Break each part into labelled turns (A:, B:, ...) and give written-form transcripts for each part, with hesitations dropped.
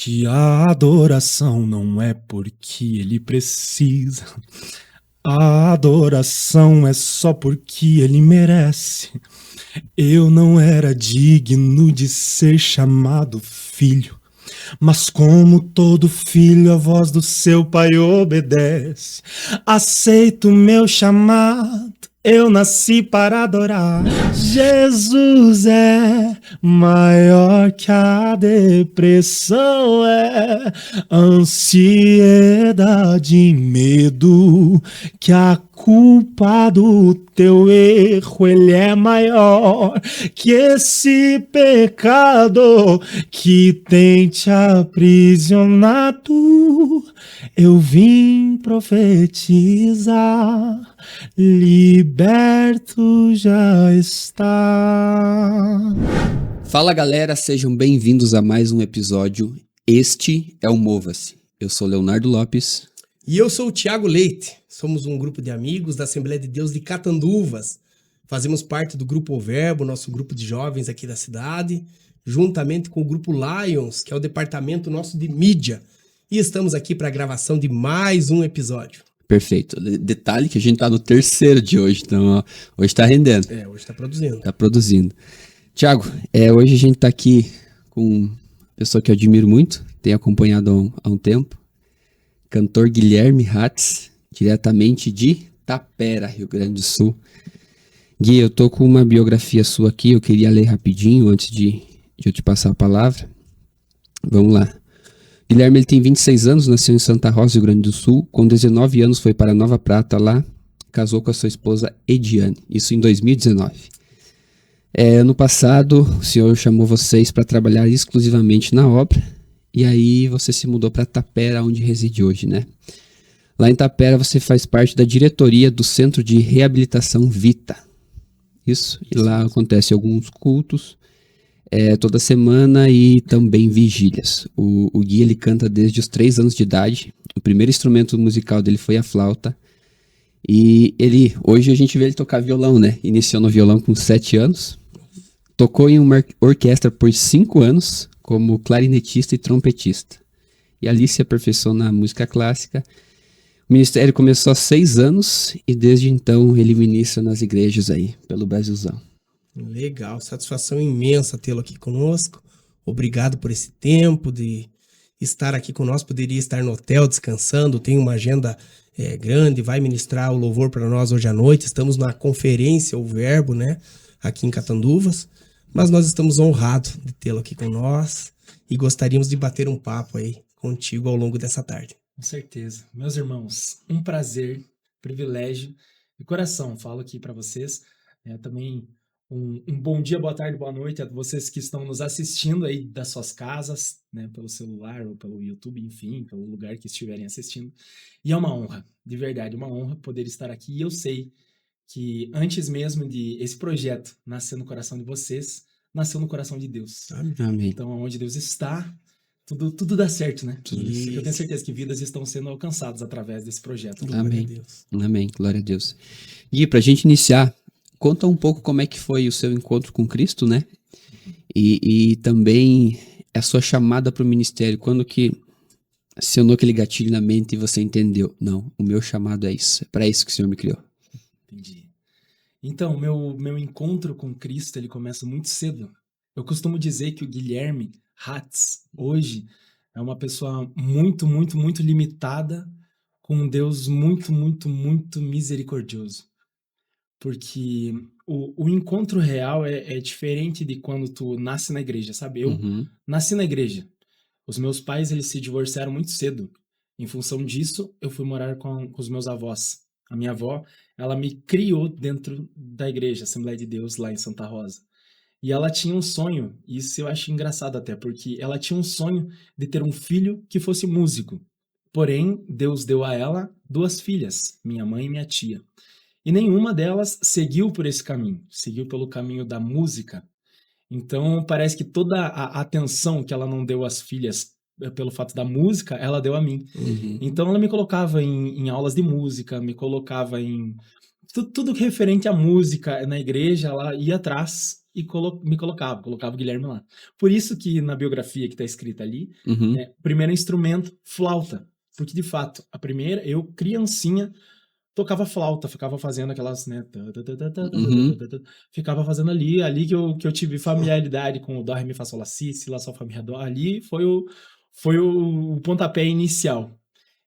A: Que a adoração não é porque ele precisa. A adoração é só porque ele merece. Eu não era digno de ser chamado filho, mas como todo filho, a voz do seu pai obedece. Aceito meu chamado, eu nasci para adorar. Jesus é maior que a depressão, é ansiedade e medo, que a culpa do teu erro, ele é maior que esse pecado que tem te aprisionado. Eu vim profetizar, liberto já está.
B: Fala galera, sejam bem-vindos a mais um episódio. Este é o Mova-se. Eu sou Leonardo Lopes.
C: E eu sou o Thiago Leite. Somos um grupo de amigos da Assembleia de Deus de Catanduvas. Fazemos parte do Grupo O Verbo, nosso grupo de jovens aqui da cidade, juntamente com o Grupo Lions, que é o departamento nosso de mídia. E estamos aqui para a gravação de mais um episódio.
B: Perfeito. Detalhe que a gente tá no terceiro de hoje, então ó, hoje tá rendendo.
C: Hoje está produzindo.
B: Tá produzindo. Thiago, hoje a gente tá aqui com uma pessoa que eu admiro muito, tenho acompanhado há um tempo, cantor Guilherme Hatz, diretamente de Tapera, Rio Grande do Sul. Gui, eu tô com uma biografia sua aqui, eu queria ler rapidinho antes de eu te passar a palavra. Vamos lá. Guilherme ele tem 26 anos, nasceu em Santa Rosa, Rio Grande do Sul. Com 19 anos foi para Nova Prata lá, casou com a sua esposa Ediane, isso em 2019. Ano passado o senhor chamou vocês para trabalhar exclusivamente na obra, e aí você se mudou para Tapera, onde reside hoje, né? Lá em Tapera você faz parte da diretoria do Centro de Reabilitação Vita. Isso, e lá acontecem alguns cultos toda semana e também vigílias. O Gui ele canta desde os 3 anos de idade. O primeiro instrumento musical dele foi a flauta. E hoje a gente vê ele tocar violão, né? Iniciou no violão com 7 anos. Tocou em uma orquestra por 5 anos como clarinetista e trompetista. E ali se aperfeiçoou na música clássica. O ministério começou há 6 anos e desde então ele ministra nas igrejas aí, pelo Brasilzão.
C: Legal, satisfação imensa tê-lo aqui conosco. Obrigado por esse tempo de estar aqui conosco. Poderia estar no hotel descansando, tem uma agenda grande, vai ministrar o louvor para nós hoje à noite. Estamos na conferência O Verbo, né, aqui em Catanduvas. Mas nós estamos honrados de tê-lo aqui com nós e gostaríamos de bater um papo aí contigo ao longo dessa tarde.
A: Com certeza. Meus irmãos, um prazer, privilégio de coração. Falo aqui para vocês. Também um bom dia, boa tarde, boa noite a vocês que estão nos assistindo aí das suas casas, né, pelo celular ou pelo YouTube, enfim, pelo lugar que estiverem assistindo. E é uma honra, de verdade, uma honra poder estar aqui. E eu sei que antes mesmo de esse projeto nascer no coração de vocês, nasceu no coração de Deus.
B: Amém.
A: Então, onde Deus está, tudo dá certo, né?
C: Isso.
A: Eu tenho certeza que vidas estão sendo alcançadas através desse projeto.
B: Amém.
C: Glória a Deus.
B: Amém, glória a Deus. E pra gente iniciar, conta um pouco como é que foi o seu encontro com Cristo, né? E também a sua chamada para o ministério. Quando que acionou aquele gatilho na mente e você entendeu? Não, o meu chamado é isso. É para isso que o Senhor me criou.
A: Entendi. Então, meu encontro com Cristo, ele começa muito cedo. Eu costumo dizer que o Guilherme Hatz, hoje, é uma pessoa muito, muito, muito limitada, com um Deus muito, muito, muito misericordioso. Porque o encontro real é diferente de quando tu nasce na igreja, sabe? Eu nasci na igreja. Os meus pais, eles se divorciaram muito cedo. Em função disso, eu fui morar com os meus avós. A minha avó, ela me criou dentro da igreja, Assembleia de Deus, lá em Santa Rosa. E ela tinha um sonho, e isso eu acho engraçado até, porque ela tinha um sonho de ter um filho que fosse músico. Porém, Deus deu a ela 2 filhas, minha mãe e minha tia. E nenhuma delas seguiu por esse caminho, seguiu pelo caminho da música. Então, parece que toda a atenção que ela não deu às filhas pelo fato da música, ela deu a mim. Então, ela me colocava em aulas de música, me colocava em tudo referente à música na igreja, ela ia atrás. e me colocava o Guilherme lá. Por isso que na biografia que tá escrita ali,
B: Uhum.
A: primeiro instrumento, flauta. Porque, de fato, eu, criancinha, tocava flauta, ficava fazendo aquelas, né?
B: Uhum.
A: Ficava fazendo ali que eu tive familiaridade com o Dó, Ré, Mi, Fá, Sol, Lá, Si, Lá, Sol, Fá, Mi, Ré, Dó. Ali foi o pontapé inicial.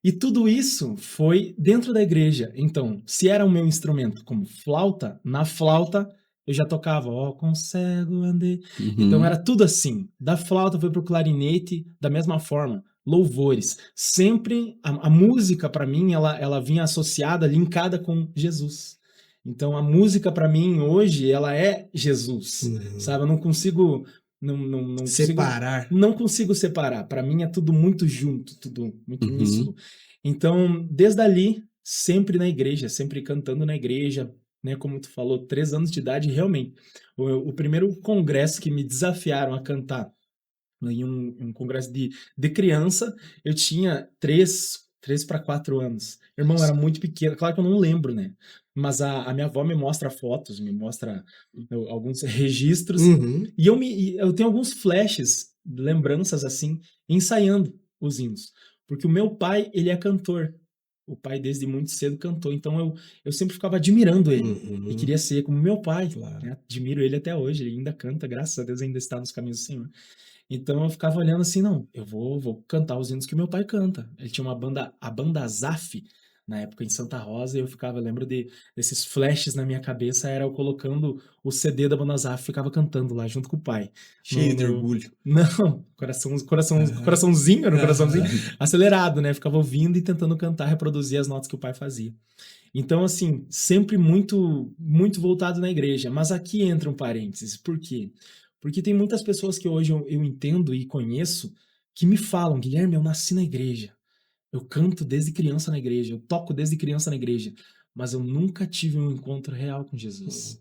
A: E tudo isso foi dentro da igreja. Então, se era o meu instrumento como flauta, na flauta eu já tocava, ó, com cego andei. Então
B: Uhum.
A: era tudo assim. Da flauta foi pro clarinete, da mesma forma. Louvores. Sempre a música para mim, ela vinha associada, linkada com Jesus. Então a música para mim hoje, ela é Jesus,
C: Uhum.
A: sabe? Eu não consigo
C: Separar.
A: não consigo separar. Para mim é tudo muito junto, tudo muito
B: Uhum.
A: uníssono. Então, desde ali, sempre na igreja, sempre cantando na igreja, né? Como tu falou, 3 anos de idade, realmente. O primeiro congresso que me desafiaram a cantar em um congresso de criança, eu tinha 3 para 4 anos. Irmão, era muito pequeno, claro que eu não lembro, né? Mas a minha avó me mostra fotos, me mostra alguns registros,
C: Uhum.
A: e eu tenho alguns flashes, lembranças assim, ensaiando os hinos. Porque o meu pai, ele é cantor. O pai, desde muito cedo, cantou. Então eu sempre ficava admirando ele. E
C: Uhum.
A: queria ser como meu pai,
C: Claro.
A: né? Admiro ele até hoje. Ele ainda canta, graças a Deus, ainda está nos caminhos do Senhor. Então eu ficava olhando assim, não, eu vou cantar os hinos que meu pai canta. Ele tinha uma banda, a banda Zaf, na época em Santa Rosa, e eu lembro desses flashes na minha cabeça, era eu colocando o CD da banda Zaf, ficava cantando lá junto com o pai.
C: Cheio de orgulho.
A: Não,
C: Aham.
A: coraçãozinho, era um coraçãozinho
C: Aham.
A: acelerado, né? Ficava ouvindo e tentando cantar, reproduzir as notas que o pai fazia. Então, assim, sempre muito, muito voltado na igreja. Mas aqui entra um parênteses. Por quê? Porque tem muitas pessoas que hoje eu entendo e conheço que me falam, Guilherme, eu nasci na igreja. Eu canto desde criança na igreja. Eu toco desde criança na igreja. Mas eu nunca tive um encontro real com
C: Uhum.
A: Jesus.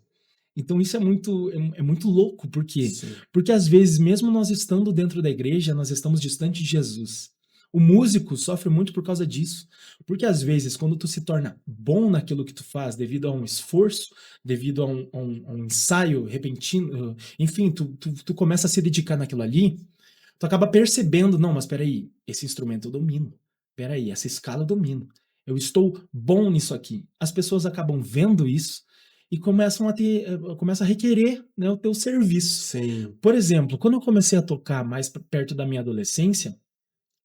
A: Então isso é muito louco. Por quê?
C: Sim.
A: Porque às vezes, mesmo nós estando dentro da igreja, nós estamos distante de Jesus. O músico sofre muito por causa disso. Porque às vezes, quando tu se torna bom naquilo que tu faz, devido a um esforço, devido a um ensaio repentino, enfim, tu começa a se dedicar naquilo ali, tu acaba percebendo, não, mas peraí, esse instrumento eu domino. Peraí, essa escala eu domino. Eu estou bom nisso aqui. As pessoas acabam vendo isso e começam a requerer, né, o teu serviço.
C: Sim.
A: Por exemplo, quando eu comecei a tocar mais perto da minha adolescência,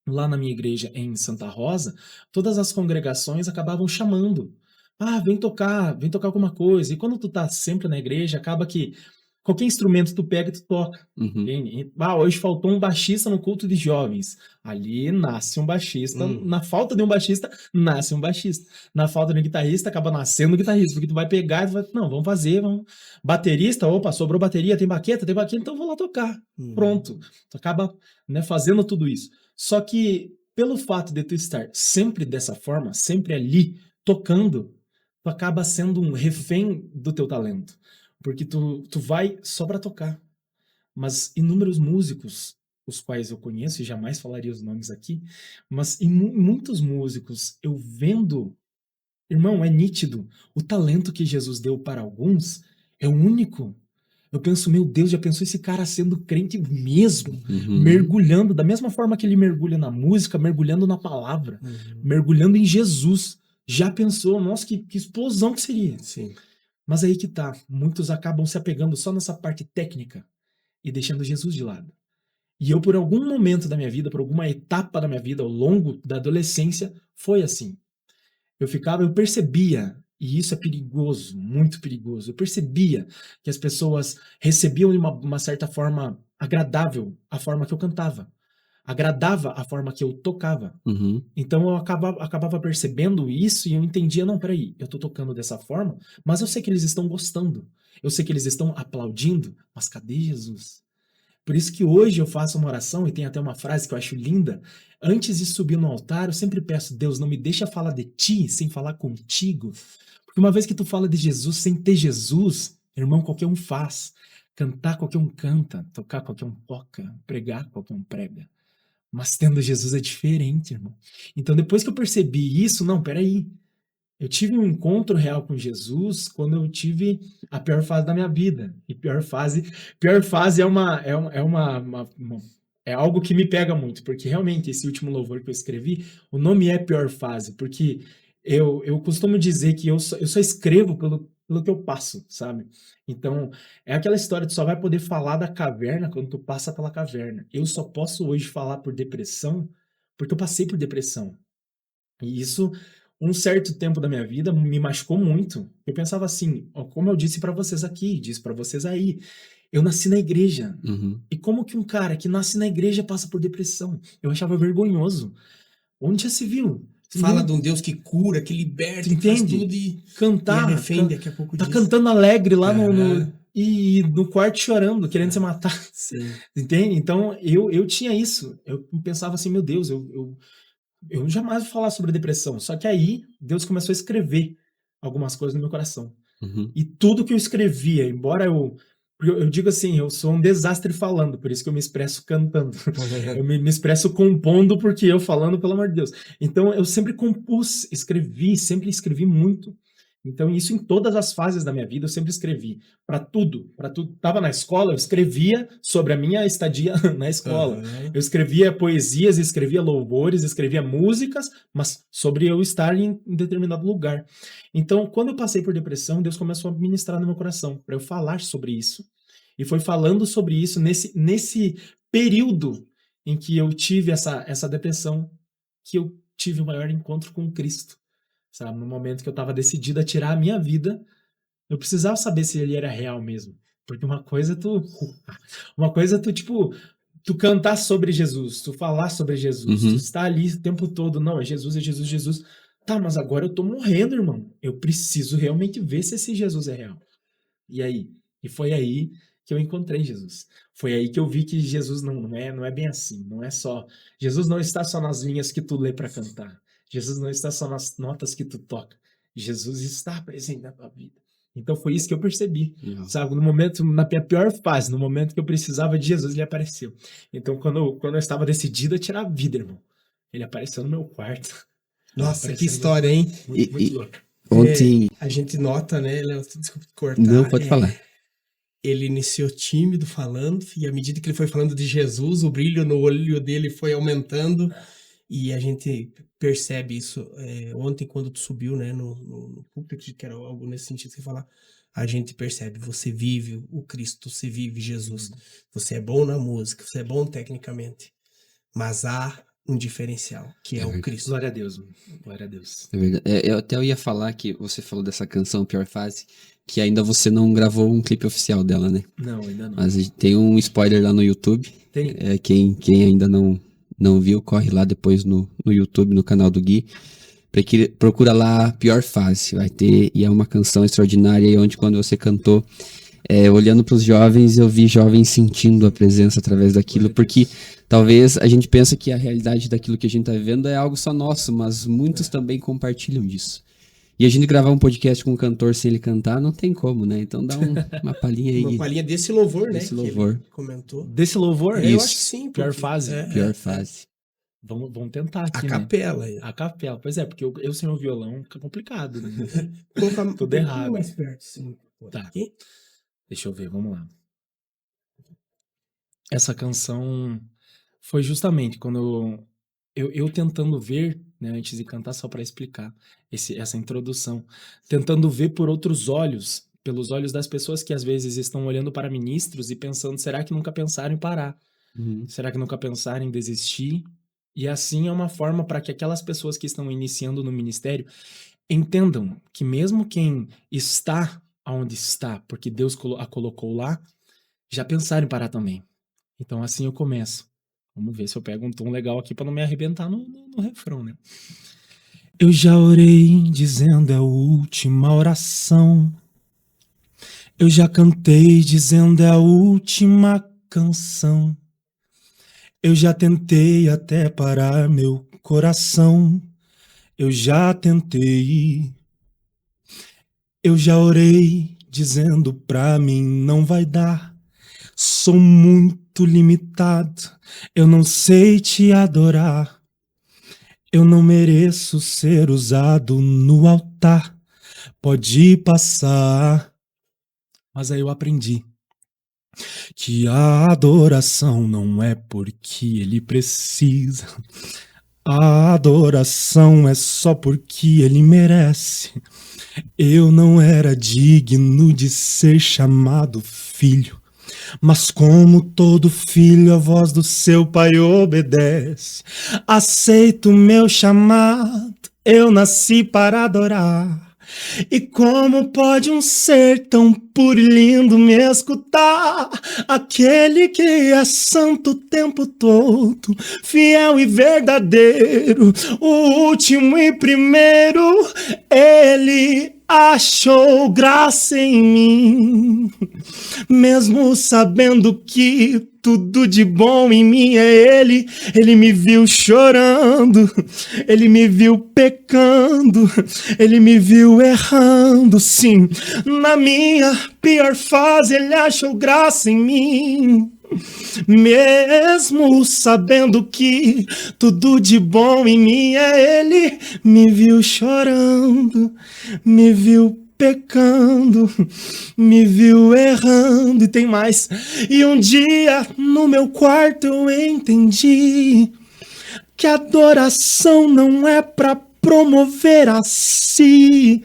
A: lá na minha igreja em Santa Rosa, todas as congregações acabavam chamando. Ah, vem tocar alguma coisa. E quando tu tá sempre na igreja, acaba que qualquer instrumento tu pega e tu toca.
B: Uhum.
A: Hoje faltou um baixista no culto de jovens. Ali nasce um baixista.
C: Hum.
A: Na falta de um baixista, nasce um baixista. Na falta de um guitarrista, acaba nascendo um guitarrista. Porque tu vai pegar e tu vai, não, vamos fazer, vamos. Baterista, opa, sobrou bateria, tem baqueta, então vou lá tocar.
C: Uhum.
A: Pronto. Tu acaba, né, fazendo tudo isso. Só que, pelo fato de tu estar sempre dessa forma, sempre ali, tocando, tu acaba sendo um refém do teu talento. Porque tu vai só para tocar. Mas inúmeros músicos, os quais eu conheço, e jamais falaria os nomes aqui, mas muitos músicos, eu vendo, irmão, é nítido. O talento que Jesus deu para alguns é único. Eu penso, meu Deus, já pensou esse cara sendo crente mesmo,
B: Uhum.
A: mergulhando, da mesma forma que ele mergulha na música, mergulhando na palavra,
C: Uhum.
A: mergulhando em Jesus. Já pensou, nossa, que explosão que seria.
C: Sim.
A: Mas aí que tá, muitos acabam se apegando só nessa parte técnica e deixando Jesus de lado. E eu, por algum momento da minha vida, por alguma etapa da minha vida, ao longo da adolescência, foi assim. Eu percebia, e isso é perigoso, muito perigoso, eu percebia que as pessoas recebiam de uma certa forma agradável a forma que eu cantava, agradava a forma que eu tocava.
B: Uhum.
A: Então eu acabava percebendo isso e eu entendia, não, peraí, eu tô tocando dessa forma, mas eu sei que eles estão gostando, eu sei que eles estão aplaudindo, mas cadê Jesus? Por isso que hoje eu faço uma oração e tem até uma frase que eu acho linda. Antes de subir no altar, eu sempre peço, Deus, não me deixa falar de ti sem falar contigo. Porque uma vez que tu fala de Jesus sem ter Jesus, irmão, qualquer um faz. Cantar, qualquer um canta. Tocar, qualquer um toca. Pregar, qualquer um prega. Mas tendo Jesus é diferente, irmão. Então depois que eu percebi isso, não, peraí. eu tive um encontro real com Jesus quando eu tive a pior fase da minha vida. E pior fase é algo que me pega muito, porque realmente esse último louvor que eu escrevi, o nome é pior fase, porque eu costumo dizer que eu só escrevo pelo que eu passo, sabe? Então, é aquela história, tu só vai poder falar da caverna quando tu passa pela caverna. Eu só posso hoje falar por depressão porque eu passei por depressão. E isso, um certo tempo da minha vida, me machucou muito. Eu pensava assim, ó, como eu disse pra vocês aqui, disse pra vocês aí, eu nasci na igreja.
B: Uhum.
A: E como que um cara que nasce na igreja passa por depressão? Eu achava vergonhoso. Onde já se viu?
C: Fala de um Deus que cura, que liberta,
A: Tu
C: que faz
A: entende?
C: tudo e é
A: Cantar,
C: refém daqui a pouco
A: tá
C: disso.
A: cantando alegre lá
C: Aham.
A: e no quarto chorando, querendo se matar.
C: Sim.
A: Entende? Então, eu tinha isso. Eu pensava assim, meu Deus, eu jamais vou falar sobre depressão. Só que aí, Deus começou a escrever algumas coisas no meu coração.
B: Uhum.
A: E tudo que eu escrevia, embora eu digo assim, eu sou um desastre falando, por isso que eu me expresso cantando. Eu me expresso compondo, porque eu falando, pelo amor de Deus. Então, eu sempre compus, sempre escrevi muito. Então, isso em todas as fases da minha vida, eu sempre escrevi. Para tudo, para tudo. Tava na escola, eu escrevia sobre a minha estadia na escola.
C: Aham.
A: Eu escrevia poesias, escrevia louvores, escrevia músicas, mas sobre eu estar em determinado lugar. Então, quando eu passei por depressão, Deus começou a ministrar no meu coração, para eu falar sobre isso. E foi falando sobre isso nesse período em que eu tive essa depressão, que eu tive o maior encontro com Cristo. Sabe? No momento que eu estava decidido a tirar a minha vida, eu precisava saber se ele era real mesmo. Porque uma coisa é tu, tipo, tu cantar sobre Jesus, tu falar sobre Jesus, tu
B: Uhum.
A: estar ali o tempo todo, não, é Jesus, é Jesus, Jesus. Tá, mas agora eu tô morrendo, irmão. Eu preciso realmente ver se esse Jesus é real. E aí? E foi aí que eu encontrei Jesus. Foi aí que eu vi que Jesus não é bem assim. Não é só. Jesus não está só nas linhas que tu lê para cantar. Jesus não está só nas notas que tu toca. Jesus está presente na tua vida. Então foi isso que eu percebi.
B: Legal.
A: Sabe, no momento, na minha pior fase, no momento que eu precisava de Jesus, ele apareceu. Então, quando eu estava decidido a tirar a vida, irmão, ele apareceu no meu quarto.
C: Nossa,
A: Apareceu
C: que
A: no meu
C: história, hein?
A: Muito
B: E-
A: louco.
B: Ontem.
C: A gente nota, né, Léo, desculpa te cortar.
B: Não, pode falar.
C: Ele iniciou tímido falando, e à medida que ele foi falando de Jesus, o brilho no olho dele foi aumentando, e a gente percebe isso. Ontem, quando tu subiu, né, no púlpito, que era algo nesse sentido que você falar, a gente percebe, você vive o Cristo, você vive Jesus. Você é bom na música, você é bom tecnicamente, mas há um diferencial, que é o Cristo.
A: Glória a Deus, mano. Glória a Deus.
B: É verdade. Eu até ia falar que você falou dessa canção Pior Fase, que ainda você não gravou um clipe oficial dela, né?
A: Não, ainda não.
B: Mas tem um spoiler lá no YouTube.
A: Tem.
B: Quem ainda não viu, corre lá depois no YouTube, no canal do Gui. Procura lá Pior Fase. Vai ter, e é uma canção extraordinária, e onde quando você cantou, olhando para os jovens, eu vi jovens sentindo a presença através daquilo, porque talvez a gente pensa que a realidade daquilo que a gente está vivendo é algo só nosso, mas muitos também compartilham disso. E a gente gravar um podcast com um cantor sem ele cantar, não tem como, né? Então dá uma palhinha aí.
C: Uma palhinha desse louvor, né?
B: Desse louvor.
C: Que ele comentou.
A: Desse louvor?
C: Eu
B: Isso.
C: acho que sim.
A: Pior
C: porque-
A: fase.
B: Pior Fase.
A: Vamos tentar aqui,
C: A
A: né?
C: capela.
A: A capela. Pois é, porque eu sem o violão fica complicado, né?
C: Colocar
A: Tudo
C: um pouquinho
A: errado.
C: mais perto, sim.
A: Tá.
C: Aqui.
A: Deixa eu ver, vamos lá. Essa canção foi justamente quando eu tentando ver, né, antes de cantar, só para explicar essa introdução, tentando ver por outros olhos, pelos olhos das pessoas que às vezes estão olhando para ministros e pensando, será que nunca pensaram em parar?
B: Uhum.
A: Será que nunca pensaram em desistir? E assim é uma forma para que aquelas pessoas que estão iniciando no ministério entendam que mesmo quem está onde está, porque Deus a colocou lá, já pensaram em parar também. Então assim eu começo. Vamos ver se eu pego um tom legal aqui para não me arrebentar no refrão, né? Eu já orei dizendo é a última oração. Eu já cantei dizendo é a última canção. Eu já tentei até parar meu coração. Eu já tentei. Eu já orei dizendo pra mim não vai dar. Sou muito limitado. Eu não sei te adorar. Eu não mereço ser usado no altar. Pode passar. Mas aí eu aprendi que a adoração não é porque ele precisa. A adoração é só porque ele merece. Eu não era digno de ser chamado filho, mas como todo filho, a voz do seu pai obedece. Aceito o meu chamado, eu nasci para adorar. E como pode um ser tão puro e lindo me escutar? Aquele que é santo o tempo todo, fiel e verdadeiro, o último e primeiro, ele achou graça em mim, mesmo sabendo que tudo de bom em mim é ele. Ele me viu chorando, ele me viu pecando, ele me viu errando, sim. Na minha pior fase ele achou graça em mim, mesmo sabendo que tudo de bom em mim é ele. Me viu chorando, me viu pecando, me viu errando, e tem mais. E um dia no meu quarto eu entendi que a adoração não é pra promover a si,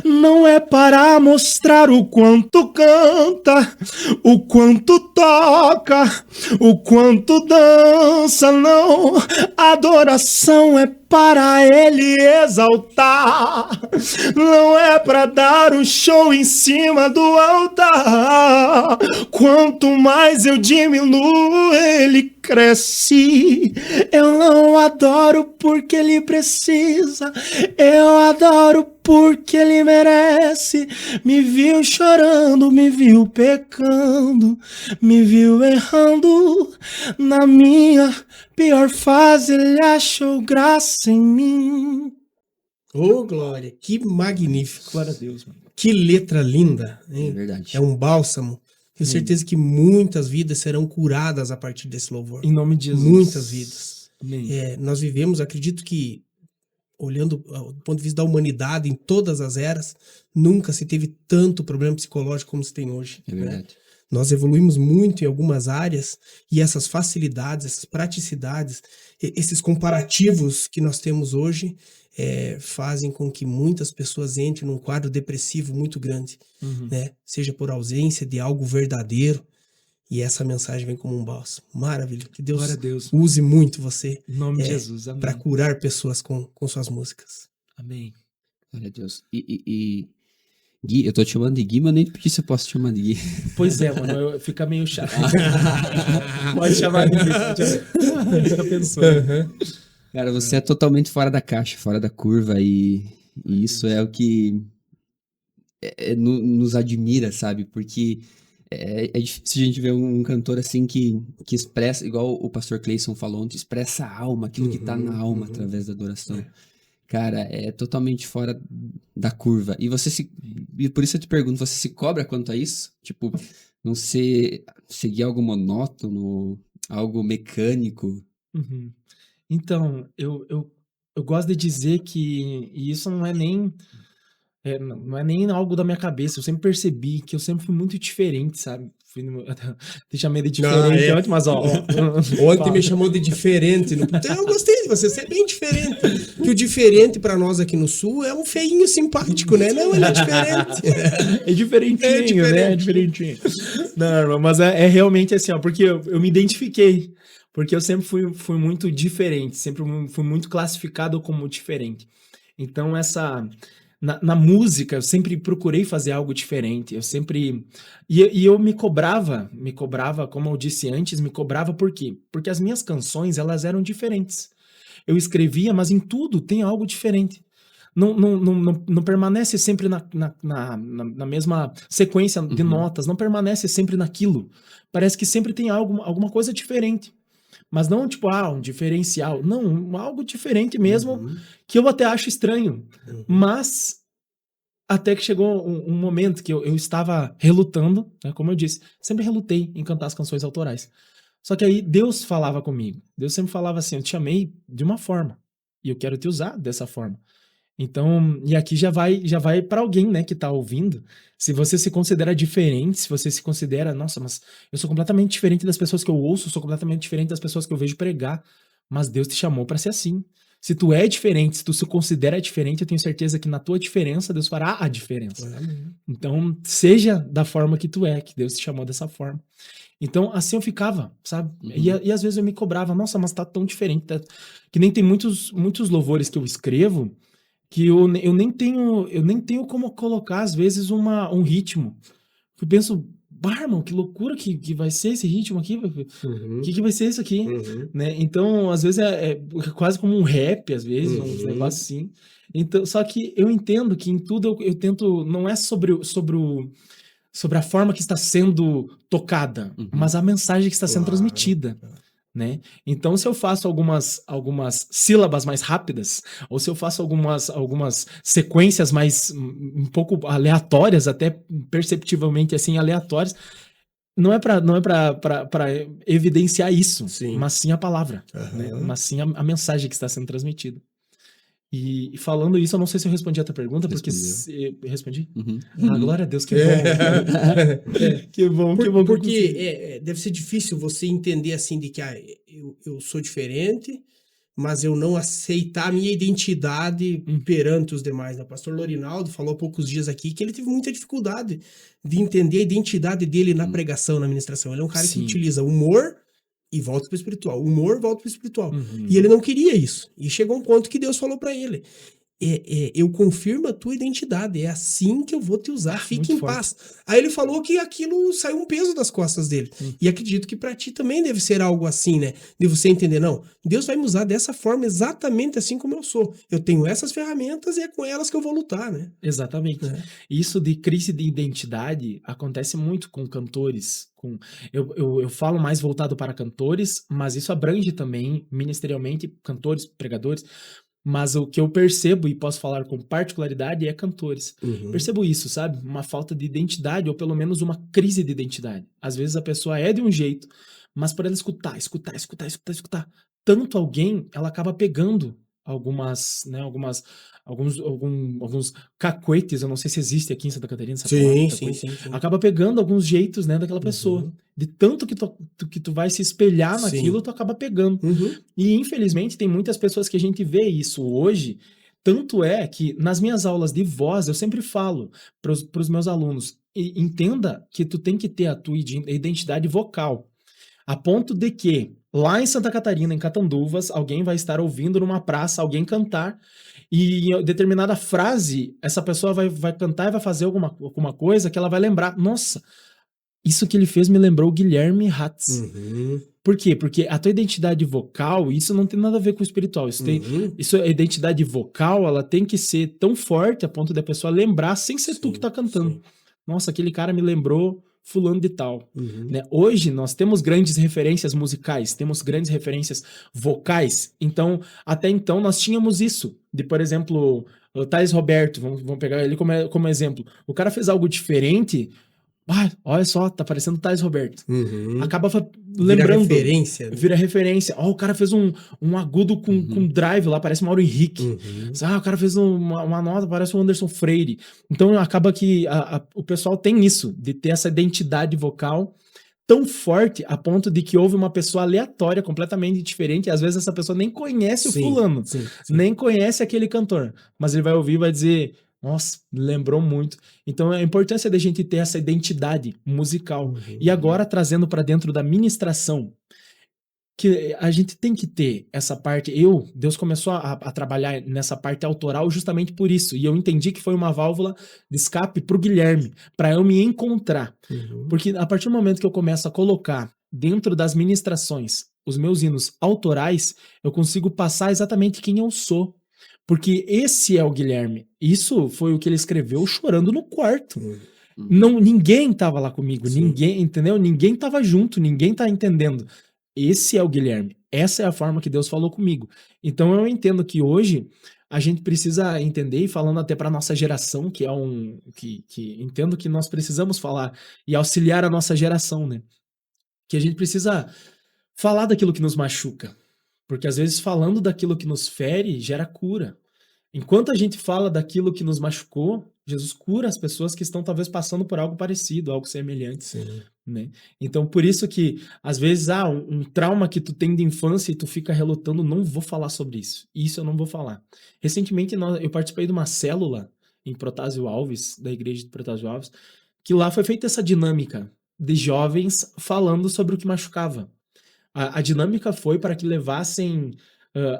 A: não é para mostrar o quanto canta, o quanto toca, o quanto dança, não. A adoração é para ele exaltar, não é para dar um show em cima do altar. Quanto mais eu diminuo, ele cresce. Eu não adoro porque ele precisa, eu adoro porque ele merece. Me viu chorando, me viu pecando, me viu errando. Na minha pior fase ele achou graça em mim.
C: Ô, Glória, que magnífico.
A: Glória a Deus, mano.
C: Que letra linda, hein?
B: É verdade.
C: É um bálsamo. Tenho certeza que muitas vidas serão curadas a partir desse louvor.
A: Em nome de Jesus.
C: Muitas vidas.
A: Amém.
C: Nós vivemos, acredito que, olhando do ponto de vista da humanidade, em todas as eras, nunca se teve tanto problema psicológico como se tem hoje.
B: É
C: né?
B: verdade.
C: Nós evoluímos muito em algumas áreas e essas facilidades, essas praticidades, esses comparativos que nós temos hoje fazem com que muitas pessoas entrem num quadro depressivo muito grande, né? Seja por ausência de algo verdadeiro. E essa mensagem vem como um bálsamo. Maravilha. Que Deus,
A: Glória a Deus.
C: use muito você
A: Em nome de Jesus. Amém.
C: para curar pessoas com suas músicas.
A: Amém.
B: Glória a Deus. E Gui, eu tô te chamando de Gui, mas nem pedi se eu posso te chamar de Gui.
A: Pois é, mano, fica meio chato. Pode chamar de isso. Já pensou?
B: Cara, você é totalmente fora da caixa, fora da curva, e isso é o que nos admira, sabe? Porque é difícil a gente ver um cantor assim que expressa, igual o pastor Cleison falou ontem, expressa a alma, aquilo que tá na alma através da adoração. Cara, é totalmente fora da curva. E por isso eu te pergunto, você se cobra quanto a isso? Tipo, não seguir algo monótono, algo mecânico?
A: Uhum. Então, eu gosto de dizer que isso não é nem algo da minha cabeça. Eu sempre percebi que eu sempre fui muito diferente, sabe? Te chamei de diferente ontem, mas ó.
C: Ontem me chamou de diferente. Então eu gostei de você ser bem diferente. Que o diferente pra nós aqui no Sul é um feinho simpático, né? Não, ele é diferente.
A: É diferentinho, né? É diferentinho. Não, mas é realmente assim, ó, porque eu me identifiquei. Porque eu sempre fui muito diferente, sempre fui muito classificado como diferente. Então, na música, eu sempre procurei fazer algo diferente. Eu sempre... E eu me cobrava, como eu disse antes, me cobrava por quê? Porque as minhas canções, elas eram diferentes. Eu escrevia, mas em tudo tem algo diferente. Não permanece sempre na mesma sequência de notas, não permanece sempre naquilo. Parece que sempre tem alguma coisa diferente. Mas não tipo, um diferencial. Não, algo diferente mesmo, que eu até acho estranho. Mas até que chegou um momento que eu estava relutando, né, como eu disse, sempre relutei em cantar as canções autorais. Só que aí Deus falava comigo. Deus sempre falava assim, eu te chamei de uma forma. e eu quero te usar dessa forma. Então, e aqui já vai para alguém, né, que tá ouvindo. Se você se considera diferente, se você se considera, nossa, mas eu sou completamente diferente das pessoas que eu ouço, sou completamente diferente das pessoas que eu vejo pregar, mas Deus te chamou para ser assim. Se tu é diferente, se tu se considera diferente, eu tenho certeza que na tua diferença Deus fará a diferença. Então, seja da forma que tu é, que Deus te chamou dessa forma. Então, assim eu ficava, sabe? E às vezes eu me cobrava, nossa, mas tá tão diferente. Que nem tem muitos louvores que eu escrevo que eu nem tenho como colocar, às vezes, um ritmo. Eu penso, irmão, que loucura que vai ser esse ritmo aqui? O que vai ser isso aqui? Né? Então, às vezes, é quase como um rap, às vezes, uns negócios assim. Então, só que eu entendo que em tudo eu tento, não é sobre a forma que está sendo tocada, mas a mensagem que está sendo transmitida. Né? Então, se eu faço algumas sílabas mais rápidas, ou se eu faço algumas sequências mais um pouco aleatórias, até perceptivelmente assim aleatórias, não é para evidenciar isso, mas sim a palavra, né? Mas sim a mensagem que está sendo transmitida. E falando isso, eu não sei se eu respondi a tua pergunta, porque respondi? Glória a Deus, que bom. Que bom.
C: Porque deve ser difícil você entender assim de que eu sou diferente, mas eu não aceitar a minha identidade perante os demais. O pastor Lorinaldo falou há poucos dias aqui que ele teve muita dificuldade de entender a identidade dele na pregação, na ministração. Ele é um cara que utiliza humor e volta para o espiritual. Humor, volta para o espiritual. E ele não queria isso. E chegou um ponto que Deus falou para ele: eu confirmo a tua identidade, é assim que eu vou te usar, fique em paz. Aí ele falou que aquilo saiu um peso das costas dele. E acredito que para ti também deve ser algo assim, né? De você entender, não, Deus vai me usar dessa forma exatamente assim como eu sou. Eu tenho essas ferramentas e é com elas que eu vou lutar, né?
A: Exatamente. Isso de crise de identidade acontece muito com cantores. Eu falo mais voltado para cantores, mas isso abrange também ministerialmente cantores, pregadores. Mas o que eu percebo, e posso falar com particularidade, é cantores. Percebo isso, sabe? Uma falta de identidade, ou pelo menos uma crise de identidade. Às vezes a pessoa é de um jeito, mas por ela escutar tanto alguém, ela acaba pegando alguns cacuetes, eu não sei se existe aqui em Santa Catarina essa palavra. Sim. Acaba pegando alguns jeitos, né, daquela pessoa. De tanto que tu vai se espelhar naquilo, tu acaba pegando. E infelizmente tem muitas pessoas que a gente vê isso hoje. Tanto é que nas minhas aulas de voz eu sempre falo para os meus alunos: entenda que tu tem que ter a tua identidade vocal. A ponto de que, lá em Santa Catarina, em Catanduvas, alguém vai estar ouvindo numa praça alguém cantar, e em determinada frase, essa pessoa vai cantar e vai fazer alguma coisa que ela vai lembrar. Nossa, isso que ele fez me lembrou o Guilherme Hatz. Por quê? Porque a tua identidade vocal, isso não tem nada a ver com o espiritual. A identidade vocal, ela tem que ser tão forte a ponto da pessoa lembrar sem ser tu que tá cantando. Nossa, aquele cara me lembrou fulano de tal. Né? Hoje nós temos grandes referências musicais, temos grandes referências vocais. Então, até então nós tínhamos isso. De, por exemplo, o Thais Roberto, vamos pegar ele como exemplo. O cara fez algo diferente. Olha só, tá parecendo o Thais Roberto. Acaba lembrando. Vira referência. O cara fez um agudo com drive lá, parece Mauro Henrique. O cara fez uma nota, parece o Anderson Freire. Então acaba que o pessoal tem isso, de ter essa identidade vocal tão forte a ponto de que houve uma pessoa aleatória, completamente diferente, e às vezes essa pessoa nem conhece o fulano, nem conhece aquele cantor, mas ele vai ouvir e vai dizer: nossa, lembrou muito. Então, a importância da gente ter essa identidade musical. E agora, trazendo para dentro da ministração, que a gente tem que ter essa parte. Deus começou a trabalhar nessa parte autoral justamente por isso. E eu entendi que foi uma válvula de escape para o Guilherme, para eu me encontrar. Porque a partir do momento que eu começo a colocar dentro das ministrações os meus hinos autorais, eu consigo passar exatamente quem eu sou. Porque esse é o Guilherme. Isso foi o que ele escreveu chorando no quarto. Ninguém tava lá comigo, ninguém, entendeu? Ninguém tava junto, ninguém tá entendendo. Esse é o Guilherme. Essa é a forma que Deus falou comigo. Então eu entendo que hoje a gente precisa entender, e falando até para nossa geração, que é que entendo que nós precisamos falar e auxiliar a nossa geração, né? Que a gente precisa falar daquilo que nos machuca. Porque às vezes falando daquilo que nos fere gera cura. Enquanto a gente fala daquilo que nos machucou, Jesus cura as pessoas que estão talvez passando por algo parecido, algo semelhante,
C: Sim.
A: né? Então, por isso que, às vezes, um trauma que tu tem de infância e tu fica relutando, não vou falar sobre isso. Isso eu não vou falar. Recentemente, eu participei de uma célula em Protásio Alves, da igreja de Protásio Alves, que lá foi feita essa dinâmica de jovens falando sobre o que machucava. A dinâmica foi para que levassem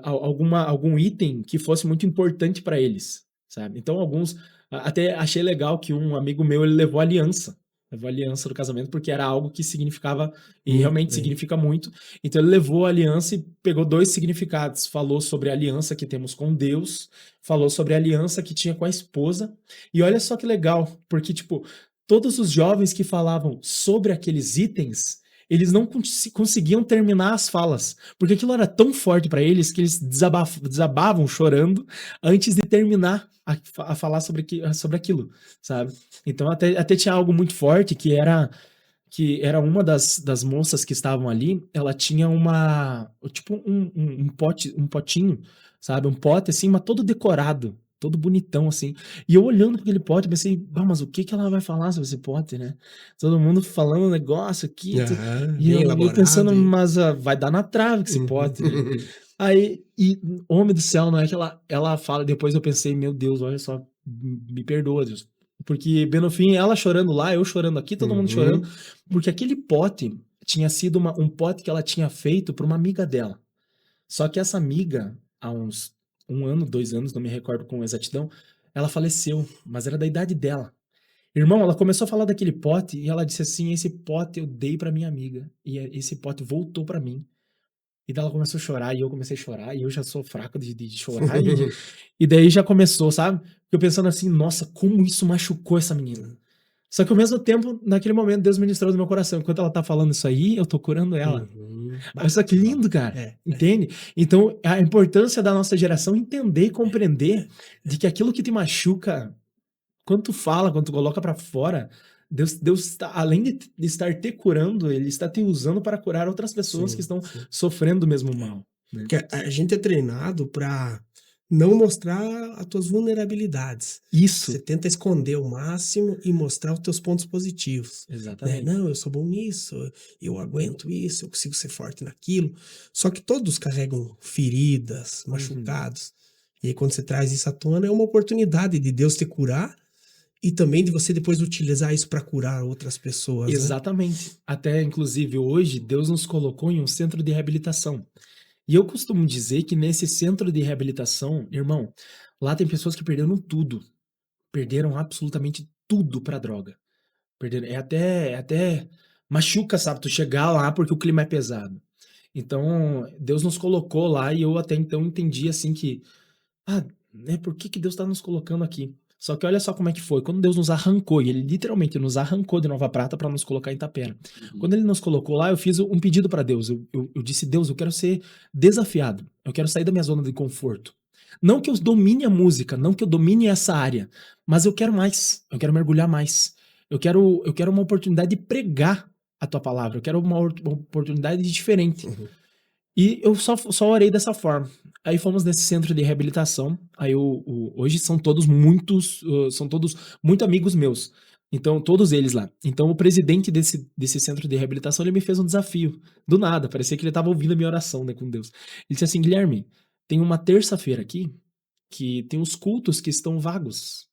A: algum item que fosse muito importante para eles, sabe? Então, até achei legal que um amigo meu, ele levou aliança do casamento, porque era algo que significava, e
C: Muito
A: realmente
C: bem.
A: significa muito. Então, ele levou a aliança e pegou 2 significados. Falou sobre a aliança que temos com Deus, falou sobre a aliança que tinha com a esposa. E olha só que legal, porque, tipo, todos os jovens que falavam sobre aqueles itens, eles não conseguiam terminar as falas, porque aquilo era tão forte para eles que eles desabavam chorando antes de terminar a falar sobre aquilo, sabe? Então até tinha algo muito forte que era uma das moças que estavam ali, ela tinha tipo um potinho, sabe? Um pote assim, mas todo decorado, todo bonitão assim. E eu olhando para aquele pote, eu pensei, mas o que ela vai falar sobre esse pote, né? Todo mundo falando um negócio aqui,
C: Aham,
A: e
C: bem
A: eu
C: elaborado.
A: pensando, mas vai dar na trave com esse
C: Uhum.
A: pote, né? Aí, homem do céu, não é que ela fala, depois eu pensei, meu Deus, olha só, me perdoa, Deus. Porque, bem no fim, ela chorando lá, eu chorando aqui, todo mundo chorando, porque aquele pote tinha sido um pote que ela tinha feito para uma amiga dela. Só que essa amiga, há uns 1 ano, 2 anos, não me recordo com exatidão, ela faleceu, mas era da idade dela. Irmão, ela começou a falar daquele pote e ela disse assim: esse pote eu dei para minha amiga e esse pote voltou para mim. E daí ela começou a chorar, e eu comecei a chorar, e eu já sou fraco de chorar, e daí já começou, sabe? Eu pensando assim, nossa, como isso machucou essa menina. Só que ao mesmo tempo, naquele momento, Deus ministrou no meu coração. Enquanto ela tá falando isso aí, eu tô curando ela. Olha só que lindo, cara. Entende? Então, a importância da nossa geração entender e compreender de que aquilo que te machuca, quando tu fala, quando tu coloca pra fora, Deus está, além de estar te curando, ele está te usando para curar outras pessoas
C: Sim,
A: que estão
C: sim.
A: sofrendo o mesmo mal. Né?
C: Porque a gente é treinado para não mostrar as tuas vulnerabilidades.
A: Isso.
C: Você tenta esconder o máximo e mostrar os teus pontos positivos. Né?
A: Exatamente.
C: Não, eu sou bom nisso, eu aguento isso, eu consigo ser forte naquilo. Só que todos carregam feridas, machucados. E aí quando você traz isso à tona, é uma oportunidade de Deus te curar e também de você depois utilizar isso para curar outras pessoas.
A: Exatamente. Né? Até, inclusive, hoje, Deus nos colocou em um centro de reabilitação. E eu costumo dizer que nesse centro de reabilitação, irmão, lá tem pessoas que perderam tudo. Perderam absolutamente tudo pra droga. Perderam, até machuca, sabe? Tu chegar lá porque o clima é pesado. Então, Deus nos colocou lá e eu até então entendi assim que, né, por que Deus tá nos colocando aqui? Só que olha só como é que foi. Quando Deus nos arrancou, e ele literalmente nos arrancou de Nova Prata para nos colocar em Itapera. Quando ele nos colocou lá, eu fiz um pedido para Deus. Eu disse, Deus, eu quero ser desafiado. Eu quero sair da minha zona de conforto. Não que eu domine a música, não que eu domine essa área, mas eu quero mais. Eu quero mergulhar mais. Eu quero uma oportunidade de pregar a tua palavra. Eu quero uma oportunidade diferente. E eu só orei dessa forma. Aí fomos nesse centro de reabilitação. Aí hoje são todos muito amigos meus. Então, todos eles lá. Então, o presidente desse centro de reabilitação, ele me fez um desafio. Do nada, parecia que ele estava ouvindo a minha oração, né, com Deus. Ele disse assim, Guilherme, tem uma terça-feira aqui que tem os cultos que estão vagos.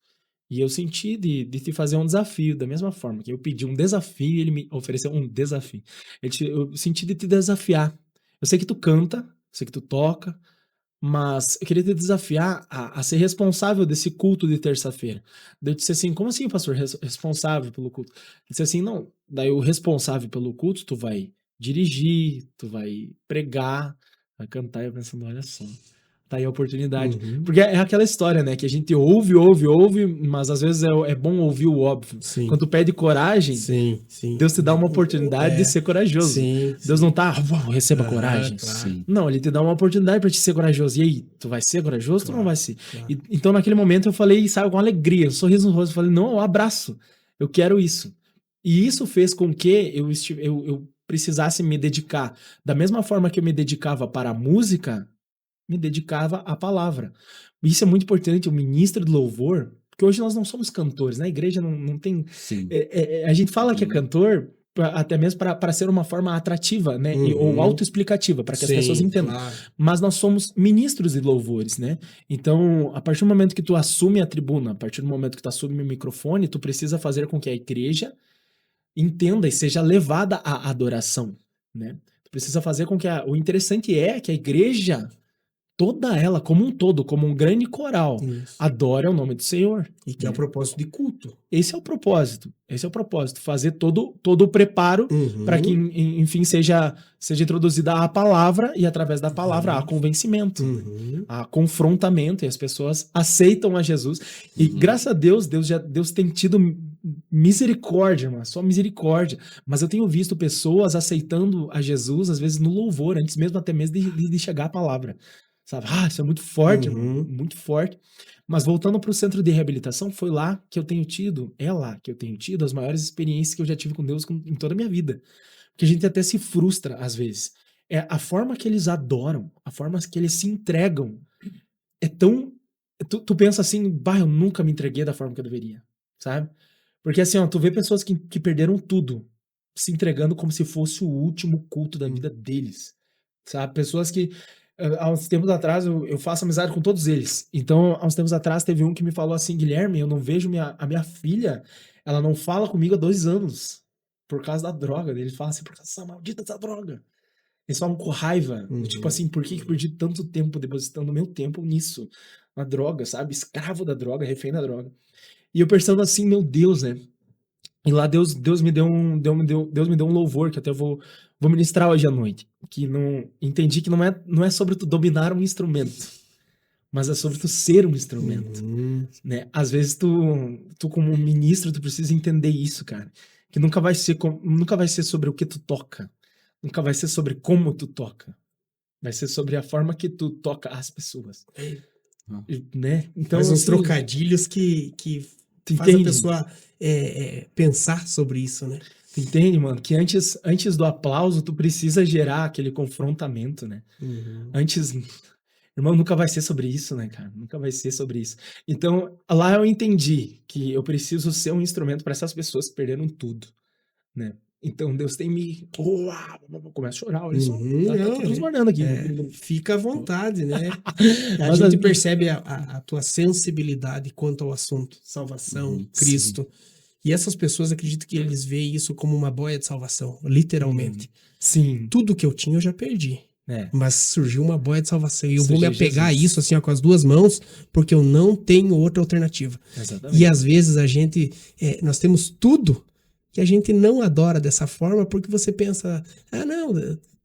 A: E eu senti de te fazer um desafio, da mesma forma que eu pedi um desafio e ele me ofereceu um desafio. Eu senti de te desafiar. Eu sei que tu canta, eu sei que tu toca, mas eu queria te desafiar a ser responsável desse culto de terça-feira. Daí eu disse assim, como assim, pastor, responsável pelo culto? Ele disse assim, não, daí o responsável pelo culto, tu vai dirigir, tu vai pregar, vai cantar, e eu pensando, olha só, tá aí a oportunidade. Porque é aquela história, né, que a gente ouve, mas às vezes é bom ouvir o óbvio.
C: Sim.
A: Quando tu pede coragem, Deus te dá uma oportunidade de ser corajoso.
C: Sim,
A: Deus não tá, receba coragem.
C: Claro.
A: Não, ele te dá uma oportunidade pra te ser corajoso. E aí, tu vai ser corajoso ou tu não vai ser? Claro. Então, naquele momento, eu falei, sabe, com alegria, um sorriso no rosto, eu falei, não, eu abraço, eu quero isso. E isso fez com que eu precisasse me dedicar da mesma forma que eu me dedicava para a música, me dedicava à palavra. Isso é muito importante, o ministro do louvor, porque hoje nós não somos cantores, na igreja não tem...
B: Sim.
A: a gente fala que é cantor até mesmo para ser uma forma atrativa, né? Ou autoexplicativa, para que as pessoas entendam.
C: Claro.
A: Mas nós somos ministros de louvores, né? Então, a partir do momento que tu assume a tribuna, a partir do momento que tu assume o microfone, tu precisa fazer com que a igreja entenda e seja levada à adoração, né? Tu precisa fazer com que o interessante é que a igreja, toda ela, como um todo, como um grande coral,
C: Isso.
A: adore o nome do Senhor.
C: E que é o propósito de culto.
A: Esse é o propósito. Esse é o propósito. Fazer todo o preparo para que, enfim, seja introduzida a palavra e, através da palavra, há convencimento, há confrontamento e as pessoas aceitam a Jesus. E, graças a Deus, Deus tem tido misericórdia, mano, só misericórdia. Mas eu tenho visto pessoas aceitando a Jesus, às vezes, no louvor, antes mesmo até mesmo de chegar a palavra. Sabe? Isso é muito forte, muito forte. Mas voltando para o centro de reabilitação, foi lá que eu tenho tido, as maiores experiências que eu já tive com Deus em toda a minha vida. Porque a gente até se frustra, às vezes. É a forma que eles adoram, a forma que eles se entregam, é tão... Tu pensa assim, eu nunca me entreguei da forma que eu deveria, sabe? Porque assim, ó, tu vê pessoas que perderam tudo, se entregando como se fosse o último culto da vida deles, sabe? Pessoas que... Há uns tempos atrás, eu faço amizade com todos eles. Então, há uns tempos atrás, teve um que me falou assim, Guilherme, eu não vejo a minha filha, ela não fala comigo há 2 anos, por causa da droga. Eles falam assim, por causa dessa maldita dessa droga. Eles falam com raiva. Tipo assim, por que eu perdi tanto tempo depositando meu tempo nisso? Na droga, sabe? Escravo da droga, refém da droga. E eu pensando assim, meu Deus, né? E lá Deus me deu um louvor, que até eu vou ministrar hoje à noite. Que entendi que não é sobre tu dominar um instrumento, mas é sobre tu ser um instrumento. Né? Às vezes tu como ministro, tu precisa entender isso, cara. Que nunca vai ser sobre o que tu toca. Nunca vai ser sobre como tu toca. Vai ser sobre a forma que tu toca as pessoas. Né? Então,
C: Faz uns
A: assim,
C: trocadilhos que faz a pessoa pensar sobre isso, né?
A: Tu entende, mano? Que antes do aplauso, tu precisa gerar aquele confrontamento, né? Antes... Irmão, nunca vai ser sobre isso, né, cara? Nunca vai ser sobre isso. Então, lá eu entendi que eu preciso ser um instrumento para essas pessoas que perderam tudo, né? Então, Deus tem me... Começa a chorar, olha só. Tá transbordando aqui.
C: Fica à vontade, né?
A: Mas
C: gente percebe a tua sensibilidade quanto ao assunto. Salvação, Cristo. E essas pessoas, acredito que eles veem isso como uma boia de salvação, literalmente.
A: Sim.
C: Tudo que eu tinha, eu já perdi. Mas surgiu uma boia de salvação. E eu vou me apegar a isso, assim, ó, com as 2 mãos, porque eu não tenho outra alternativa.
A: Exatamente.
C: E às vezes a gente... nós temos tudo que a gente não adora dessa forma, porque você pensa, não,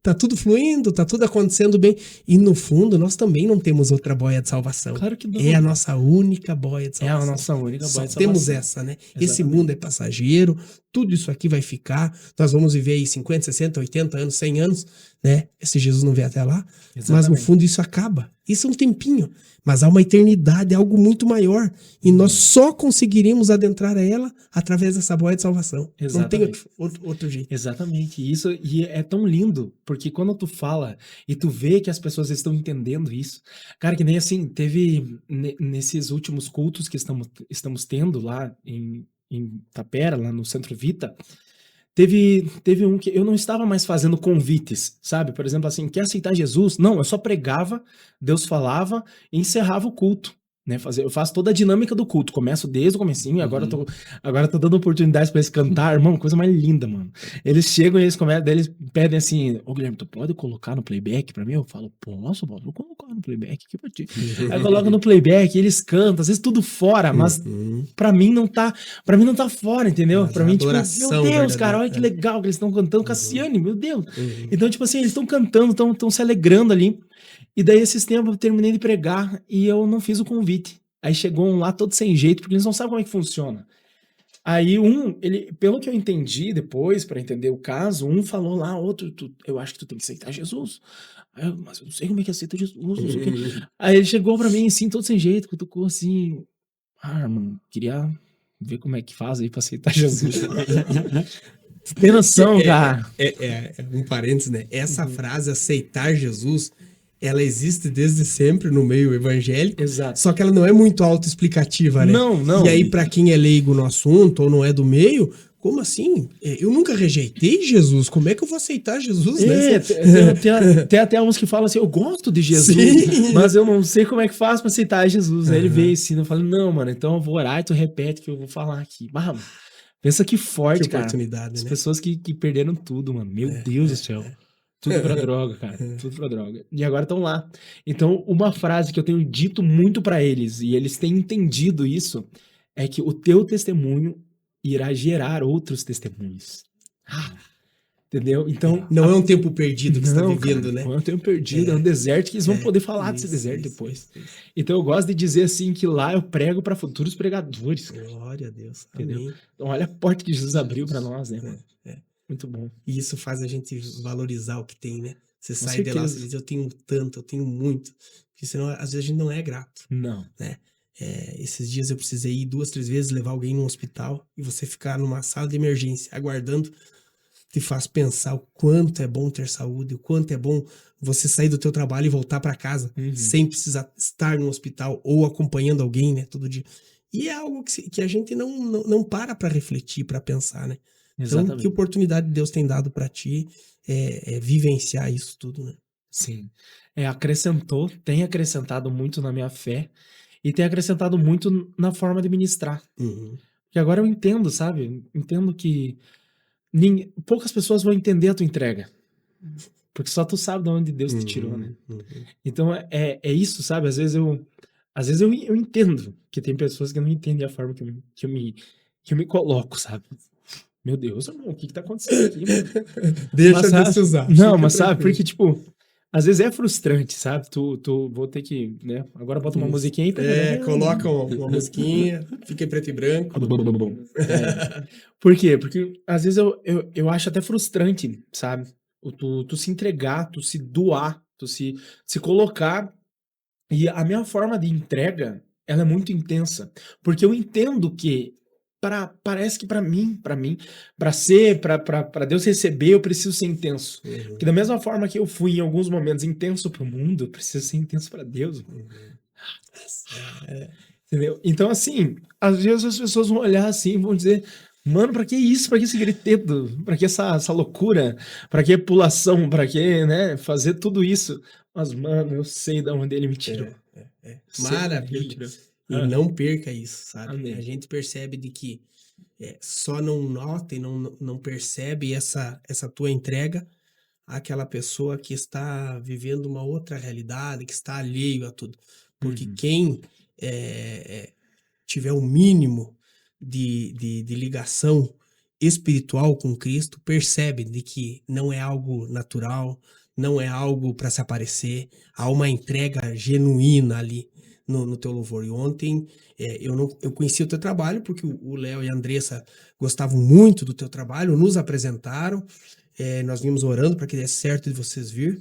C: tá tudo fluindo, tá tudo acontecendo bem. E no fundo, nós também não temos outra boia de salvação.
A: Claro que não.
C: É a nossa única boia de salvação.
A: É a nossa única boia de salvação.
C: Temos essa, né? Exatamente. Esse mundo é passageiro, tudo isso aqui vai ficar, nós vamos viver aí 50, 60, 80 anos, 100 anos, né? Se Jesus não vier até lá. Exatamente. Mas no fundo isso acaba. Isso é um tempinho. Mas há uma eternidade, é algo muito maior. E nós só conseguiríamos adentrar a ela através dessa boia de salvação.
A: Exatamente.
C: Não tem outro jeito.
A: Exatamente. E é tão lindo, porque quando tu fala e tu vê que as pessoas estão entendendo isso, cara, que nem assim, teve nesses últimos cultos que estamos tendo lá em Tapera, lá no Centro Vita, teve um que eu não estava mais fazendo convites, sabe? Por exemplo, assim, quer aceitar Jesus? Não, eu só pregava, Deus falava e encerrava o culto. Né, eu faço toda a dinâmica do culto, começo desde o comecinho e agora eu tô dando oportunidades pra eles cantar, irmão, coisa mais linda, mano. Eles chegam e eles pedem assim, Guilherme, tu pode colocar no playback pra mim? Eu falo, posso colocar no playback aqui pra ti. Aí coloca no playback, eles cantam, às vezes tudo fora, mas pra mim não tá fora, entendeu?
C: Mas
A: pra mim, tipo, meu Deus, cara, olha que legal que eles estão cantando, Cassiane, meu Deus. Então, tipo assim, eles estão cantando, estão se alegrando ali. E daí, esses tempos, eu terminei de pregar e eu não fiz o convite. Aí chegou um lá todo sem jeito, porque eles não sabem como é que funciona. Aí pelo que eu entendi depois, para entender o caso, um falou lá, outro, eu acho que tu tem que aceitar Jesus. Aí mas eu não sei como é que aceita Jesus, não sei o quê. Aí ele chegou pra mim, assim, todo sem jeito, cutucou assim, mano, queria ver como é que faz aí pra aceitar Jesus. Tem noção, cara?
C: Um parênteses, né? Essa frase, aceitar Jesus, ela existe desde sempre no meio evangélico.
A: Exato.
C: Só que ela não é muito autoexplicativa, né?
A: Não.
C: E aí, pra quem é leigo no assunto ou não é do meio, como assim? Eu nunca rejeitei Jesus. Como é que eu vou aceitar Jesus, né?
A: Tem até uns que falam assim, eu gosto de Jesus,
C: Sim.
A: mas eu não sei como é que faz pra aceitar Jesus. Aí ele veio assim, eu falo, não, mano, então eu vou orar e tu repete que eu vou falar aqui. Mas, mano, pensa que forte,
C: Que
A: cara.
C: oportunidade,
A: As
C: né?
A: pessoas que perderam tudo, mano. Meu Deus do céu. Tudo pra droga, cara. Tudo pra droga. E agora estão lá. Então, uma frase que eu tenho dito muito pra eles, e eles têm entendido isso, é que o teu testemunho irá gerar outros testemunhos. Entendeu? Então.
C: Não é um tempo perdido que você está
A: Não,
C: vivendo,
A: cara,
C: né?
A: não é um tempo perdido, é um deserto que eles vão poder falar desse
C: Isso,
A: deserto
C: isso,
A: depois.
C: isso.
A: Então eu gosto de dizer assim que lá eu prego pra futuros pregadores, cara.
C: Glória a Deus.
A: Entendeu?
C: Amém.
A: Então olha a porta que Jesus abriu pra nós, né, mano? Muito bom.
C: E isso faz a gente valorizar o que tem, né? Você
A: Com
C: sai de lá,
A: certeza.
C: você diz, eu tenho tanto, eu tenho muito. Porque senão, às vezes, a gente não é grato,
A: Não.
C: né? Esses dias eu precisei ir 2, 3 vezes levar alguém no hospital e você ficar numa sala de emergência aguardando te faz pensar o quanto é bom ter saúde, o quanto é bom você sair do teu trabalho e voltar para casa sem precisar estar no hospital ou acompanhando alguém, né, todo dia. E é algo que a gente não para refletir, para pensar, né?
A: Exatamente.
C: Então, que oportunidade Deus tem dado para ti vivenciar isso tudo, né?
A: Sim. Tem acrescentado muito na minha fé e tem acrescentado muito na forma de ministrar.
C: Uhum.
A: Porque agora eu entendo, sabe? Entendo que poucas pessoas vão entender a tua entrega. Porque só tu sabe de onde Deus te tirou, né? Então é isso, sabe? Às vezes eu entendo que tem pessoas que não entendem a forma que eu me coloco, sabe? Meu Deus, irmão, o que tá acontecendo aqui, mano?
C: Deixa
A: Mas,
C: de se usar.
A: Não,
C: fica
A: mas sabe,
C: tranquilo.
A: porque, tipo, às vezes é frustrante, sabe? Tu vou ter que, né? Agora bota uma
C: Isso.
A: musiquinha aí pra
C: Coloca uma musiquinha, fica em preto e branco.
A: Por quê? Porque às vezes eu acho até frustrante, sabe? Tu se entregar, tu se doar, tu se colocar. E a minha forma de entrega, ela é muito intensa. Porque eu entendo que parece que pra mim, pra Deus receber, eu preciso ser intenso. Porque da mesma forma que eu fui em alguns momentos intenso pro mundo, eu preciso ser intenso pra Deus. Entendeu? Então, assim, às vezes as pessoas vão olhar assim e vão dizer, mano, pra que isso? Pra que esse gritedo? Pra que essa loucura? Pra que pulação? Pra que, né, fazer tudo isso? Mas, mano, eu sei de onde ele me tirou. Sei de onde ele me
C: Maravilha.
A: tirou.
C: E não perca isso, sabe?
A: Amém.
C: A gente percebe de que só não nota e não percebe essa tua entrega àquela pessoa que está vivendo uma outra realidade, que está alheio a tudo. Porque quem tiver o mínimo de ligação espiritual com Cristo, percebe de que não é algo natural, não é algo para se aparecer, há uma entrega genuína ali no teu louvor. E ontem eu conheci o teu trabalho, porque o Léo e a Andressa gostavam muito do teu trabalho, nos apresentaram, nós vimos orando para que desse certo de vocês vir.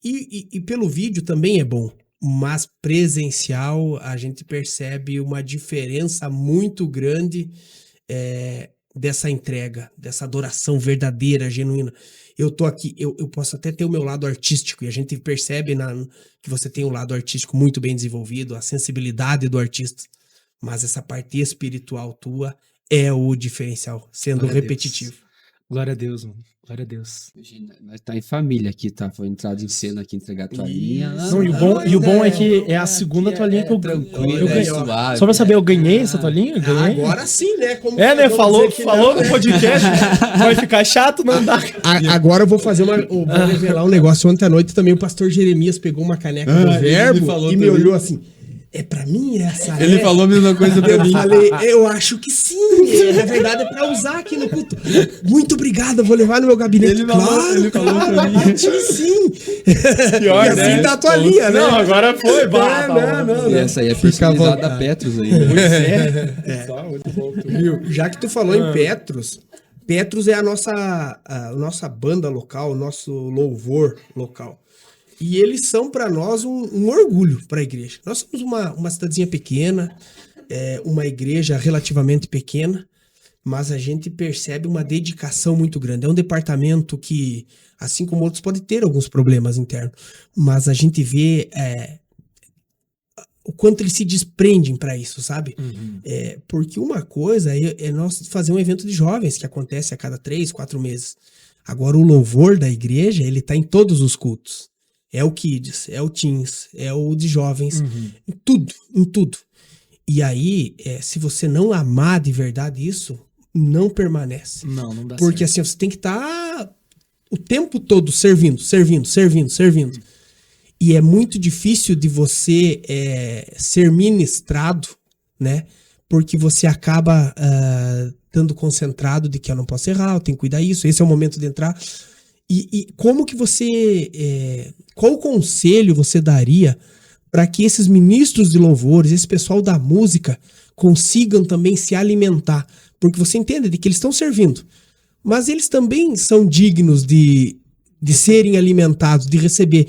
C: E pelo vídeo também é bom, mas presencial a gente percebe uma diferença muito grande dessa entrega, dessa adoração verdadeira, genuína. Eu tô aqui, eu posso até ter o meu lado artístico, e a gente percebe que você tem um lado artístico muito bem desenvolvido, a sensibilidade do artista, mas essa parte espiritual tua é o diferencial, sendo
A: Glória a Deus.
C: repetitivo.
A: Glória a Deus, mano. Glória a Deus.
B: Imagina, nós tá em família aqui, tá? Foi entrado em cena aqui, entregar a toalhinha.
C: Isso.
A: Não, e o bom é que é a segunda toalhinha que eu
B: tranquilo,
A: ganhei.
B: suave.
A: Só pra saber, eu ganhei essa toalhinha? Ganhei?
C: Agora sim, né? Como
A: né?
C: vamos
A: Falou
C: dizer que não,
A: no
C: né?
A: podcast. Vai ficar chato, não dá.
C: Agora eu vou fazer vou revelar um negócio. Ontem à noite também o pastor Jeremias pegou uma caneca do
B: ele
C: Verbo
B: falou
C: e me
B: também.
C: olhou assim, é pra mim essa?
B: Ele falou a mesma coisa pra mim.
C: Eu falei, eu acho que sim. Na verdade é pra usar aqui no culto. Muito obrigado, eu vou levar no meu gabinete.
B: Ele falou pra mim.
C: Sim.
A: Pior,
C: e assim
A: né?
C: tá a tua linha, né?
A: Não, agora foi. Bah,
C: não.
B: E essa aí é
C: Fica à
B: personalizada
C: vontade.
B: da Petros ainda.
A: Só, muito bom.
C: Viu? Já que tu falou em Petros é a nossa banda local, o nosso louvor local. E eles são para nós um orgulho para a igreja. Nós somos uma cidadezinha pequena, uma igreja relativamente pequena, mas a gente percebe uma dedicação muito grande. É um departamento que, assim como outros, pode ter alguns problemas internos, mas a gente vê o quanto eles se desprendem para isso, sabe? Porque uma coisa é nós fazer um evento de jovens que acontece a cada 3, 4 meses. Agora, o louvor da igreja, ele tá em todos os cultos. É o Kids, é o Teens, é o de jovens, em tudo, em tudo. E aí, se você não amar de verdade isso, não permanece.
A: Não dá
C: Porque
A: certo.
C: assim, você tem que estar o tempo todo servindo. E é muito difícil de você ser ministrado, né? Porque você acaba estando concentrado de que eu não posso errar, eu tenho que cuidar disso, esse é o momento de entrar. E como que você... qual conselho você daria para que esses ministros de louvores, esse pessoal da música, consigam também se alimentar? Porque você entende de que eles estão servindo, mas eles também são dignos de serem alimentados, de receber.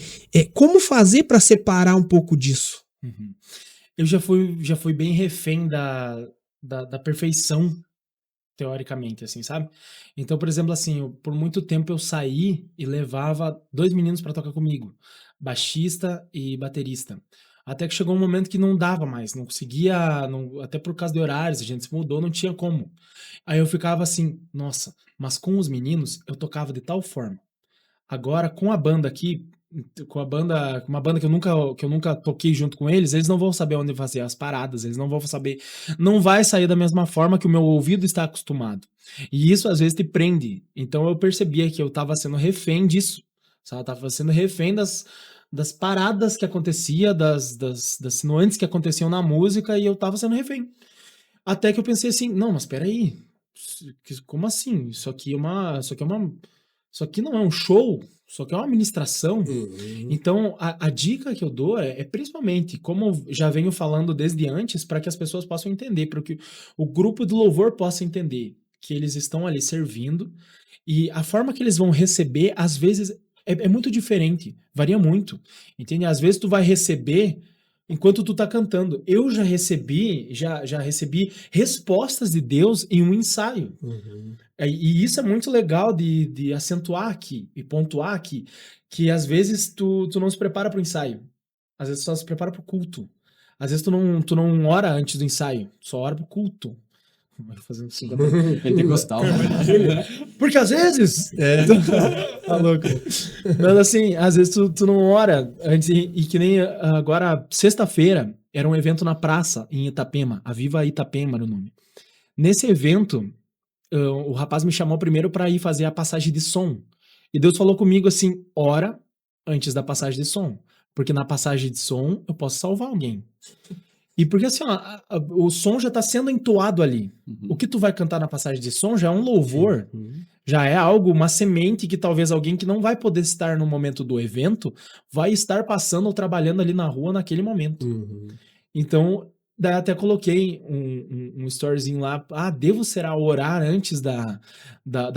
C: Como fazer para separar um pouco disso?
A: Eu já fui bem refém da perfeição, teoricamente, assim, sabe? Então, por exemplo, assim, por muito tempo eu saí e levava 2 meninos pra tocar comigo, baixista e baterista. Até que chegou um momento que não dava mais, não conseguia, até por causa de horários, a gente se mudou, não tinha como. Aí eu ficava assim, nossa, mas com os meninos eu tocava de tal forma. Agora, com a banda aqui, com uma banda que eu nunca toquei junto com eles não vão saber onde fazer as paradas, eles não vão saber, não vai sair da mesma forma que o meu ouvido está acostumado. E isso às vezes te prende. Então eu percebia que eu estava sendo refém disso, sabe? Eu tava sendo refém das paradas que acontecia, das sinuantes que aconteciam na música e eu tava sendo refém. Até que eu pensei assim, não, mas peraí, como assim? Isso aqui não é um show, isso aqui é uma ministração. Então, a dica que eu dou é principalmente, como eu já venho falando desde antes, para que as pessoas possam entender, para que o grupo de louvor possa entender que eles estão ali servindo e a forma que eles vão receber, às vezes, é muito diferente, varia muito, entende? Às vezes tu vai receber enquanto tu tá cantando. Eu já recebi respostas de Deus em um ensaio. E isso é muito legal de acentuar aqui e pontuar aqui, que às vezes tu não se prepara para o ensaio, às vezes tu só se prepara para o culto. Às vezes tu não ora antes do ensaio, só ora pro culto. Fazendo
B: Pentecostal.
A: Porque às vezes. Tá louco. Mas assim, às vezes tu não ora antes, e que nem agora, sexta-feira, era um evento na praça, em Itapema. A Viva Itapema era o nome. Nesse evento, o rapaz me chamou primeiro para ir fazer a passagem de som. E Deus falou comigo assim: ora antes da passagem de som. Porque na passagem de som eu posso salvar alguém. E porque assim, o som já tá sendo entoado ali. O que tu vai cantar na passagem de som já é um louvor, já é algo, uma semente que talvez alguém que não vai poder estar no momento do evento vai estar passando ou trabalhando ali na rua naquele momento. Então, daí até coloquei um storyzinho lá, devo será orar antes da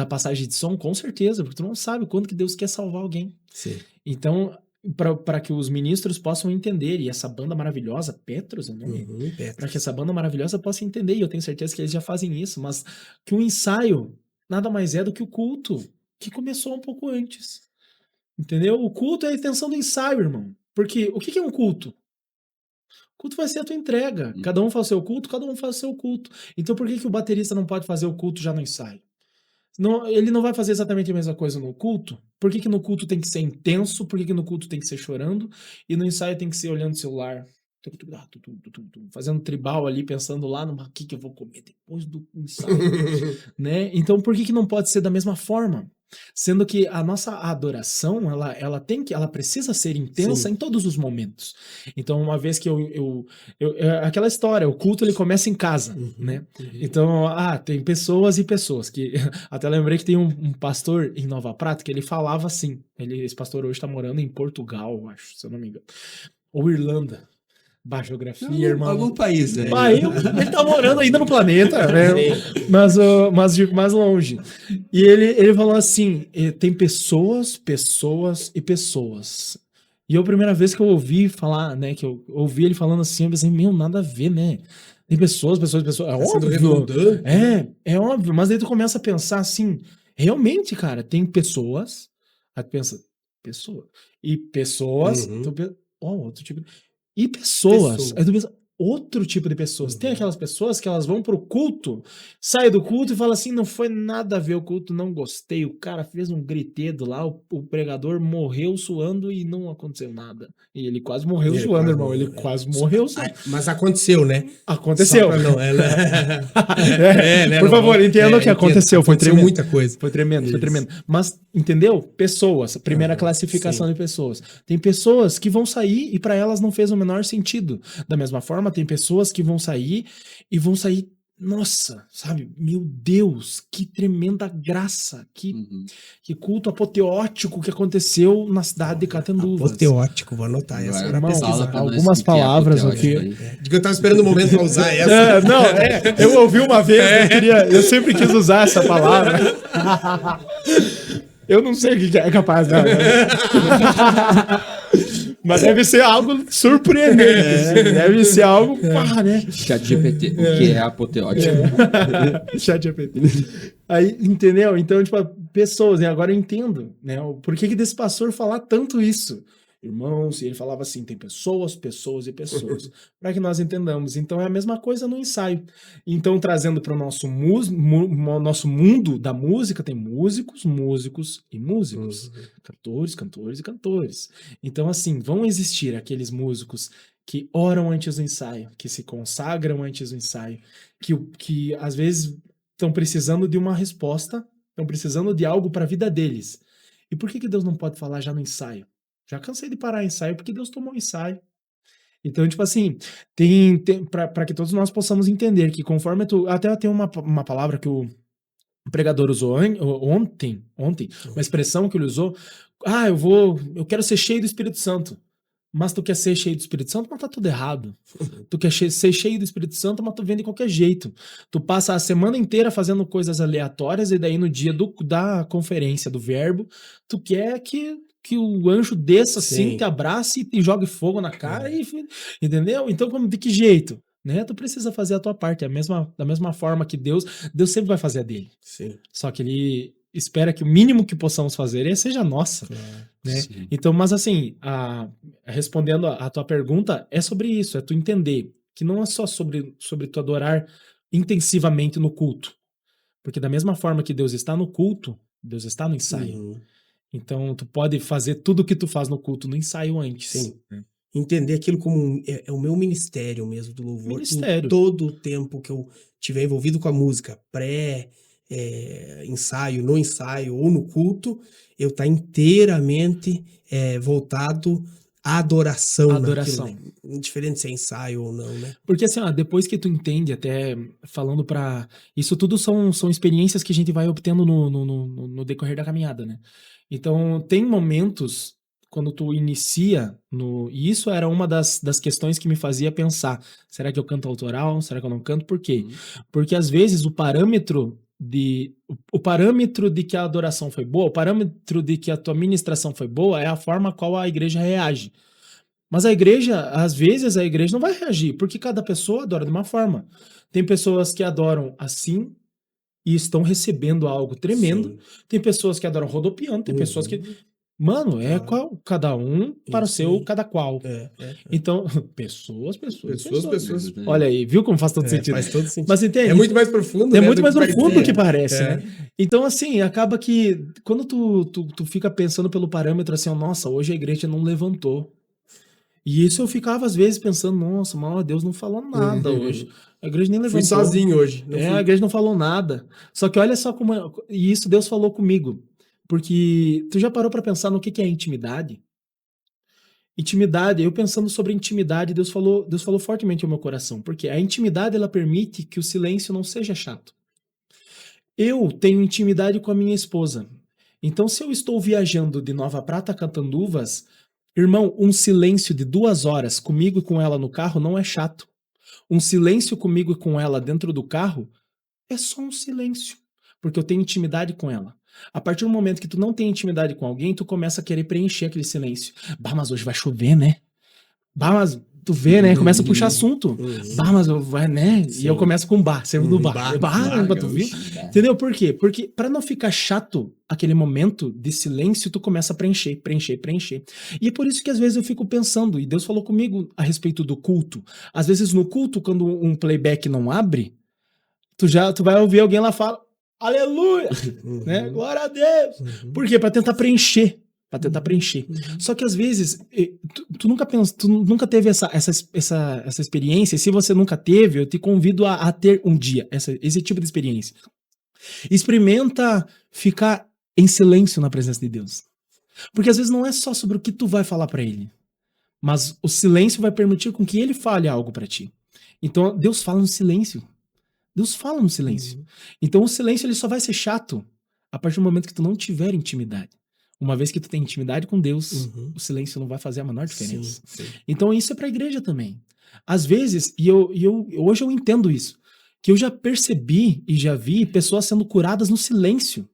A: passagem de som? Com certeza, porque tu não sabe quando que Deus quer salvar alguém.
C: Sim.
A: Então, para que os ministros possam entender, e essa banda maravilhosa, Petros é o nome? Para que essa banda maravilhosa possa entender, e eu tenho certeza que eles já fazem isso, mas que o ensaio nada mais é do que o culto, que começou um pouco antes. Entendeu? O culto é a extensão do ensaio, irmão. Porque o que é um culto? O culto vai ser a tua entrega. Cada um faz o seu culto, cada um faz o seu culto. Então por que o baterista não pode fazer o culto já no ensaio? Não, ele não vai fazer exatamente a mesma coisa no culto? Por que no culto tem que ser intenso? Por que no culto tem que ser chorando? E no ensaio tem que ser olhando o celular, fazendo tribal ali, pensando lá no que eu vou comer depois do ensaio, né? Então por que não pode ser da mesma forma? Sendo que a nossa adoração, ela precisa ser intensa em todos os momentos. Então, uma vez que aquela história, o culto ele começa em casa, né? Então, tem pessoas e pessoas que até lembrei que tem um pastor em Nova Prata que ele falava assim, esse pastor hoje tá morando em Portugal, acho, se eu não me engano, ou Irlanda. Geografia, irmão.
B: Algum país, né?
A: Ele tá morando ainda no planeta, né? Mas mais longe. E ele falou assim: tem pessoas e pessoas. E a primeira vez que eu ouvi falar, né? Que eu ouvi ele falando assim, eu pensei, nada a ver, né? Tem pessoas. É
C: Tá sendo
A: óbvio.
C: redundante.
A: É óbvio. Mas daí tu começa a pensar assim, realmente, cara, tem pessoas. Aí tu pensa, pessoa. E pessoas.
C: Uhum.
A: Outro tipo. E pessoas.
C: Pessoa.
A: Aí tu pensa, outro tipo de pessoas. Tem
C: Uhum.
A: aquelas pessoas que elas vão pro culto, saem do culto e falam assim: não foi nada a ver o culto, não gostei. O cara fez um gritedo lá, o pregador morreu suando e não aconteceu nada. E ele quase morreu
C: Ele
A: suando,
C: quase
A: irmão.
C: morreu,
A: Ele quase morreu suando.
C: Mas aconteceu, né?
A: Aconteceu.
C: Só pra não, né? Né,
A: Por
C: não
A: favor,
C: vamos-
A: entenda o que aconteceu. Foi
C: Aconteceu
A: tremendo.
C: muita coisa.
A: Foi tremendo, foi
C: Isso.
A: tremendo. Mas, entendeu? Pessoas, primeira
C: Aham,
A: classificação
C: sim.
A: de pessoas. Tem pessoas que vão sair e para elas não fez o menor sentido. Da mesma forma, tem pessoas que vão sair, nossa, sabe? Meu Deus, que tremenda graça, que culto apoteótico que aconteceu na cidade de Catanduvas.
C: Apoteótico, vou anotar essa
B: Agora
C: pra
A: irmão,
C: pesquisar.
B: fala pra nós
A: algumas
B: o que é
A: palavras
B: apoteótico
A: aqui.
B: aí.
C: Digo, eu tava esperando o momento pra usar essa.
A: Eu ouvi uma vez, eu sempre quis usar essa palavra. Eu não sei o que é capaz, não. Mas deve ser algo surpreendente. assim. Deve ser algo, pá, né?
B: Chat GPT, o que é apoteótico?
A: Chat GPT. Aí, entendeu? Então, tipo, pessoas, né? Agora eu entendo, né? Por que desse pastor falar tanto isso? Irmãos, e ele falava assim, tem pessoas, pessoas e pessoas. Para que nós entendamos. Então é a mesma coisa no ensaio. Então, trazendo para o nosso mundo da música, tem músicos, músicos e músicos. Cantores, cantores e cantores. Então, assim, vão existir aqueles músicos que oram antes do ensaio, que se consagram antes do ensaio, que às vezes estão precisando de uma resposta, estão precisando de algo para a vida deles. E por que Deus não pode falar já no ensaio? Já cansei de parar ensaio porque Deus tomou ensaio. Então, tipo assim, para que todos nós possamos entender que conforme até tem uma palavra que o pregador usou ontem, uma expressão que ele usou, eu quero ser cheio do Espírito Santo. Mas tu quer ser cheio do Espírito Santo, mas tá tudo errado. Tu quer ser cheio do Espírito Santo, mas tu vem de qualquer jeito. Tu passa a semana inteira fazendo coisas aleatórias e daí no dia da conferência do verbo, tu quer que o anjo desça assim,
C: Sim.
A: te abrace e jogue fogo na cara, entendeu? Então, de que jeito? Né? Tu precisa fazer a tua parte. Da mesma forma que Deus sempre vai fazer a dele.
C: Sim.
A: Só que ele espera que o mínimo que possamos fazer seja nossa. Né? Então, mas assim, respondendo a tua pergunta, é sobre isso, é tu entender que não é só sobre tu adorar intensivamente no culto. Porque da mesma forma que Deus está no culto, Deus está no ensaio.
C: Uhum.
A: Então, tu pode fazer tudo o que tu faz no culto no ensaio antes.
C: Sim. Entender aquilo como é o meu ministério mesmo do louvor.
A: Ministério.
C: Em todo o tempo que eu tiver envolvido com a música, ensaio, no ensaio ou no culto, eu estar inteiramente voltado à adoração.
A: Adoração.
C: Naquilo, né? Indiferente se é ensaio ou não, né?
A: Porque assim, depois que tu entende, até falando pra... Isso tudo são experiências que a gente vai obtendo no decorrer da caminhada, né? Então, tem momentos quando tu inicia e isso era uma das questões que me fazia pensar, será que eu canto autoral? Será que eu não canto? Por quê? Porque às vezes o parâmetro de que a adoração foi boa, o parâmetro de que a tua ministração foi boa é a forma qual a igreja reage. Mas às vezes a igreja não vai reagir, porque cada pessoa adora de uma forma. Tem pessoas que adoram assim e estão recebendo algo tremendo.
C: Sim.
A: Tem pessoas que adoram rodopiando, tem pessoas que... Mano, cada um para o seu, cada qual. Então, pessoas. Olha aí, viu como faz todo sentido?
C: Faz todo sentido.
A: Mas entende?
C: É muito mais profundo,
A: É
C: né,
A: muito
C: do
A: mais
C: que
A: profundo do que
C: parece.
A: parece, né? Então, assim, acaba que quando tu fica pensando pelo parâmetro assim, nossa, hoje a igreja não levantou. E isso eu ficava às vezes pensando, nossa, mano, Deus não falou nada hoje. A igreja nem levantou.
C: Fui sozinho hoje.
A: A igreja não falou nada. Só que olha só como... E isso Deus falou comigo. Porque tu já parou pra pensar no que é intimidade? Intimidade, eu pensando sobre intimidade, Deus falou fortemente ao meu coração. Porque a intimidade, ela permite que o silêncio não seja chato. Eu tenho intimidade com a minha esposa. Então, se eu estou viajando de Nova Prata a Catanduvas, irmão, um silêncio de 2 horas comigo e com ela no carro não é chato. Um silêncio comigo e com ela dentro do carro é só um silêncio. Porque eu tenho intimidade com ela. A partir do momento que tu não tem intimidade com alguém, tu começa a querer preencher aquele silêncio. Bah, mas hoje vai chover, né? Bah, mas Tu vê, né? Começa a puxar assunto.
C: Uhum.
A: Bah, mas vai, né?
C: Sim.
A: E eu começo com bar, servo do bar.
C: Bar,
A: Bah, tu viu?
C: gaúcho.
A: Entendeu por quê? Porque pra não ficar chato aquele momento de silêncio, tu começa a preencher, preencher, preencher. E é por isso que às vezes eu fico pensando, e Deus falou comigo a respeito do culto. Às vezes no culto, quando um playback não abre, tu vai ouvir alguém lá falar, aleluia,
C: Uhum.
A: né? Glória a Deus.
C: Uhum.
A: Por quê? Pra tentar preencher. Pra tentar
C: Uhum.
A: preencher.
C: Uhum.
A: Só que às vezes, tu nunca teve essa experiência. E se você nunca teve, eu te convido a ter um dia esse tipo de experiência. Experimenta ficar em silêncio na presença de Deus. Porque às vezes não é só sobre o que tu vai falar pra ele, mas o silêncio vai permitir com que ele fale algo pra ti. Então Deus fala no silêncio. Deus fala no silêncio.
C: Uhum.
A: Então o silêncio ele só vai ser chato a partir do momento que tu não tiver intimidade. Uma vez que tu tem intimidade com Deus,
C: Uhum.
A: o silêncio não vai fazer a menor diferença.
C: Sim, sim.
A: Então isso é pra igreja também. Às vezes, hoje eu entendo isso, que eu já percebi e já vi pessoas sendo curadas no silêncio.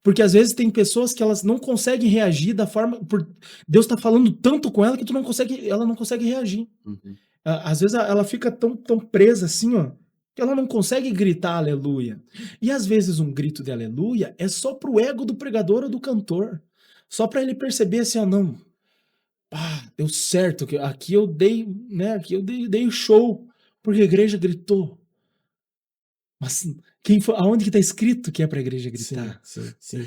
A: Porque às vezes tem pessoas que elas não conseguem reagir da forma. Deus tá falando tanto com ela que ela não consegue reagir.
B: Uhum.
A: Às vezes ela fica tão presa assim, ó, que ela não consegue gritar aleluia. E às vezes um grito de aleluia é só pro ego do pregador ou do cantor. Só pra ele perceber assim, ó, não, pá, deu certo, aqui eu dei, né, aqui eu dei o show, porque a igreja gritou. Mas aonde que tá escrito que é pra igreja gritar?
C: Sim.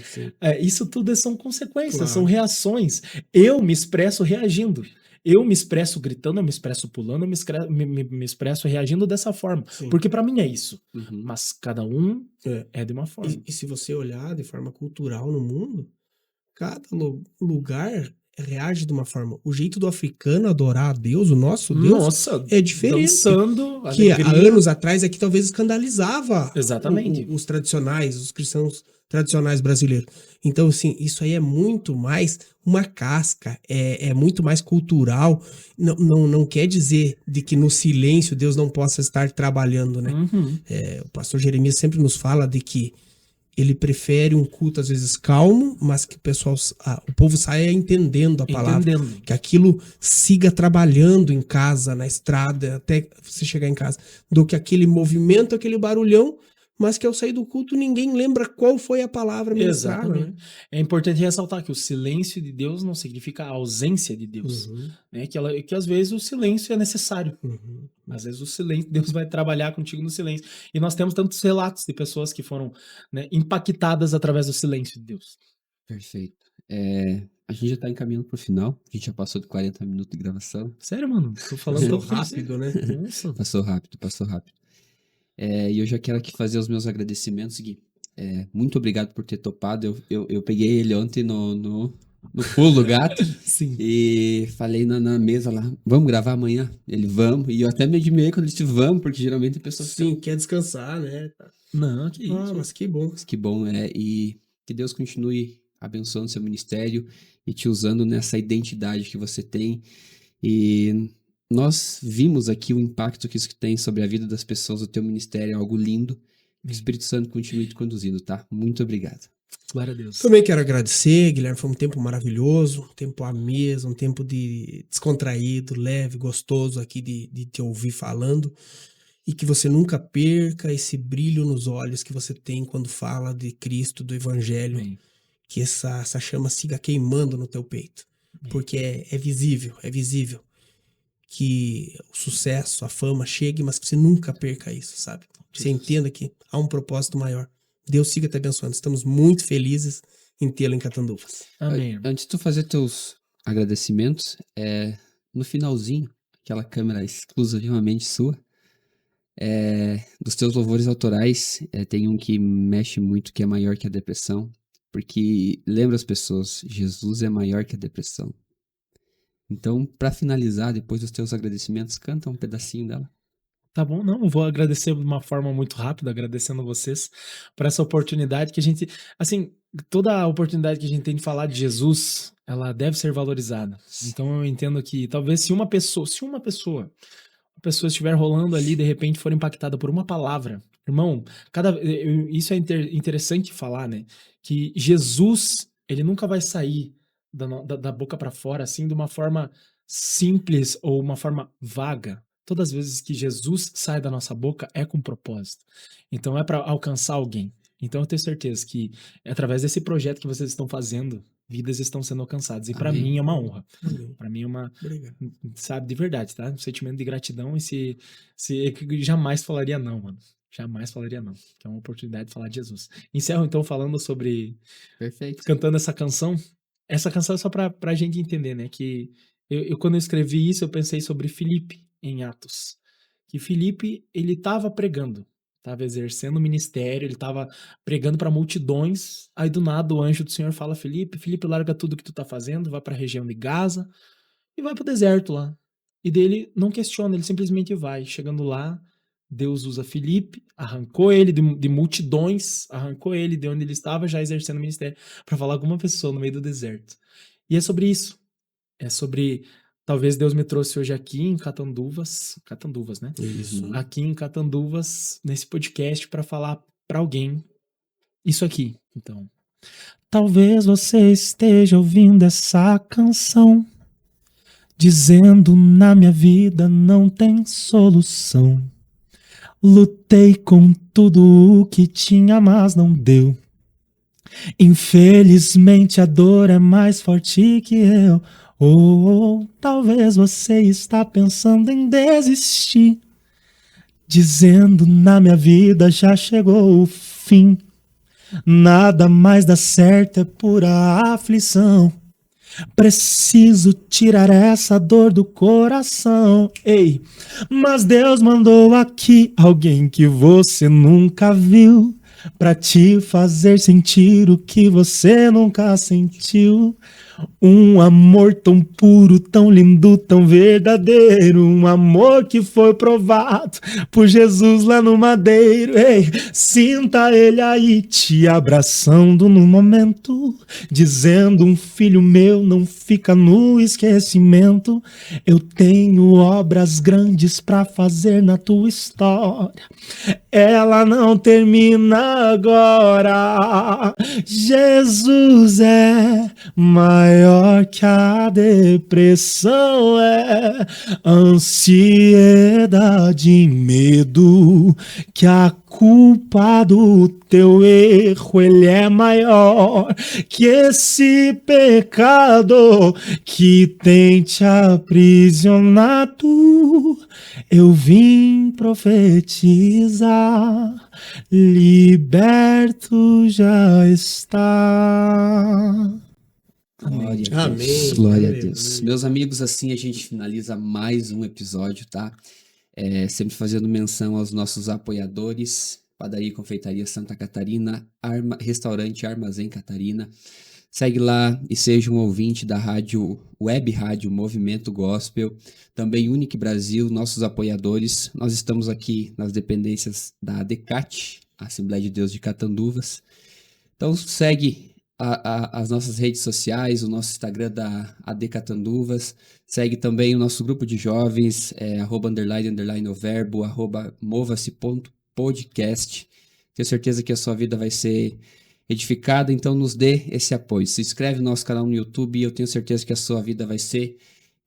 A: Isso tudo são consequências,
C: Claro.
A: são reações. Eu me expresso reagindo. Eu me expresso gritando, eu me expresso pulando, eu me expresso reagindo dessa forma.
C: Sim.
A: Porque pra mim é isso.
B: Uhum.
A: Mas cada um
C: É.
A: é de uma forma.
C: E se você olhar de forma cultural no mundo, cada lugar reage de uma forma. O jeito do africano adorar a Deus, o nosso Deus,
A: Nossa,
C: é diferente.
A: dançando,
C: Que há
A: alegria.
C: anos atrás aqui talvez escandalizava
A: Exatamente.
C: os tradicionais, os cristãos tradicionais brasileiros. Então, assim, isso aí é muito mais uma casca, é muito mais cultural. Não quer dizer de que no silêncio Deus não possa estar trabalhando, né?
A: Uhum.
C: O pastor Jeremias sempre nos fala de que ele prefere um culto às vezes calmo, mas que o povo saia entendendo a palavra.
A: Entendendo.
C: Que aquilo siga trabalhando em casa, na estrada, até você chegar em casa. Do que aquele movimento, aquele barulhão, mas que ao sair do culto ninguém lembra qual foi a palavra ministrada. Né?
A: Exatamente. É importante ressaltar que o silêncio de Deus não significa a ausência de Deus.
C: Uhum,
A: Né? Que às vezes o silêncio é necessário.
C: uhum.
A: Às vezes o silêncio, Deus vai trabalhar contigo no silêncio. E nós temos tantos relatos de pessoas que foram, né, impactadas através do silêncio de Deus.
B: Perfeito. A gente já tá encaminhando pro final. A gente já passou de 40 minutos de gravação.
A: Sério, mano? Tô falando
C: Passou
A: tanto pra você.
C: rápido, né?
A: Nossa.
B: Passou rápido. E eu já quero aqui fazer os meus agradecimentos, Gui. Muito obrigado por ter topado. Eu peguei ele ontem no pulo gato
A: Sim.
B: e falei na mesa lá, vamos gravar amanhã? Ele, vamos. E eu até me admirei quando ele disse, vamos, porque geralmente a pessoa
C: Sim, quer descansar, né?
A: Não, que isso.
C: Mas que bom.
B: Que bom, e que Deus continue abençoando seu ministério e te usando nessa identidade que você tem. E nós vimos aqui o impacto que isso tem sobre a vida das pessoas, o teu ministério é algo lindo. Que o Espírito Santo continue te conduzindo, tá? Muito obrigado.
A: Glória a Deus.
C: Também quero agradecer, Guilherme, foi um tempo maravilhoso, um tempo à mesa, um tempo descontraído, leve, gostoso aqui de te ouvir falando. E que você nunca perca esse brilho nos olhos que você tem quando fala de Cristo, do Evangelho.
A: Amém.
C: Que essa chama siga queimando no teu peito.
A: Amém.
C: Porque é visível que o sucesso, a fama chegue, mas que você nunca perca isso, sabe? Você entenda que há um propósito maior. Deus siga te abençoando. Estamos muito felizes em tê-lo em Catanduvas.
A: Amém.
B: Antes de tu fazer teus agradecimentos, no finalzinho, aquela câmera exclusivamente sua, dos teus louvores autorais, tem um que mexe muito, que é maior que a depressão, porque lembra as pessoas, Jesus é maior que a depressão. Então, para finalizar, depois dos teus agradecimentos, canta um pedacinho dela.
A: Tá bom, não, eu vou agradecer de uma forma muito rápida, agradecendo vocês por essa oportunidade que a gente, assim, toda a oportunidade que a gente tem de falar de Jesus, ela deve ser valorizada. Então eu entendo que talvez se uma pessoa estiver rolando ali, de repente for impactada por uma palavra, irmão, isso é interessante falar, né? Que Jesus, ele nunca vai sair da boca para fora, assim, de uma forma simples ou uma forma vaga. Todas as vezes que Jesus sai da nossa boca é com propósito. Então é para alcançar alguém. Então eu tenho certeza que através desse projeto que vocês estão fazendo, vidas estão sendo alcançadas. E para
B: Amém.
A: mim é uma honra.
C: Amém.
A: Para mim é uma,
C: Obrigado.
A: sabe, de verdade, tá? Um sentimento de gratidão e se jamais falaria não, mano. Jamais falaria não. Que é uma oportunidade de falar de Jesus. Encerro então falando sobre
B: Perfeito.
A: cantando essa canção. Essa canção é só pra gente entender, né? Que quando eu escrevi isso, eu pensei sobre Filipe em Atos. Que Filipe, ele tava pregando, tava exercendo o ministério, ele tava pregando para multidões. Aí do nada o anjo do Senhor fala: Filipe, larga tudo que tu tá fazendo, vai pra região de Gaza e vai pro deserto lá. E dele não questiona, ele simplesmente vai. Chegando lá, Deus usa Filipe, arrancou ele de multidões, arrancou ele de onde ele estava já exercendo o ministério para falar com uma pessoa no meio do deserto. E é sobre isso. É sobre talvez Deus me trouxe hoje aqui em Catanduvas, né?
C: Isso.
B: Uhum.
A: Aqui em Catanduvas nesse podcast para falar para alguém isso aqui. Então, talvez você esteja ouvindo essa canção dizendo na minha vida não tem solução. Lutei com tudo o que tinha, mas não deu. Infelizmente a dor é mais forte que eu. Ou talvez você está pensando em desistir, dizendo na minha vida já chegou o fim. Nada mais dá certo, é pura aflição. Preciso tirar essa dor do coração. Ei, mas Deus mandou aqui alguém que você nunca viu, pra te fazer sentir o que você nunca sentiu. Um amor tão puro, tão lindo, tão verdadeiro. Um amor que foi provado por Jesus lá no madeiro. Ei, sinta ele aí te abraçando no momento, dizendo: um filho meu não fica no esquecimento. Eu tenho obras grandes pra fazer na tua história. Ela não termina agora. Jesus é maior que a depressão, é ansiedade e medo, que a culpa do teu erro, ele é maior que esse pecado que tem te aprisionado. Eu vim profetizar, liberto já está.
B: Glória a Deus.
C: Amém.
B: Glória a
C: Aleluia.
B: Deus. Meus amigos, assim a gente finaliza mais um episódio, tá? Sempre fazendo menção aos nossos apoiadores: Padaria e Confeitaria Santa Catarina, Restaurante Armazém Catarina. Segue lá e seja um ouvinte da web rádio Movimento Gospel. Também Unique Brasil, nossos apoiadores. Nós estamos aqui nas dependências da ADECAT, Assembleia de Deus de Catanduvas. Então segue as nossas redes sociais, o nosso Instagram da AD Catanduvas. Segue também o nosso grupo de jovens, @_o verbo, @mova-se.podcast. Tenho certeza que a sua vida vai ser edificada, então nos dê esse apoio. Se inscreve no nosso canal no YouTube e eu tenho certeza que a sua vida vai ser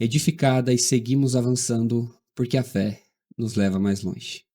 B: edificada, e seguimos avançando porque a fé nos leva mais longe.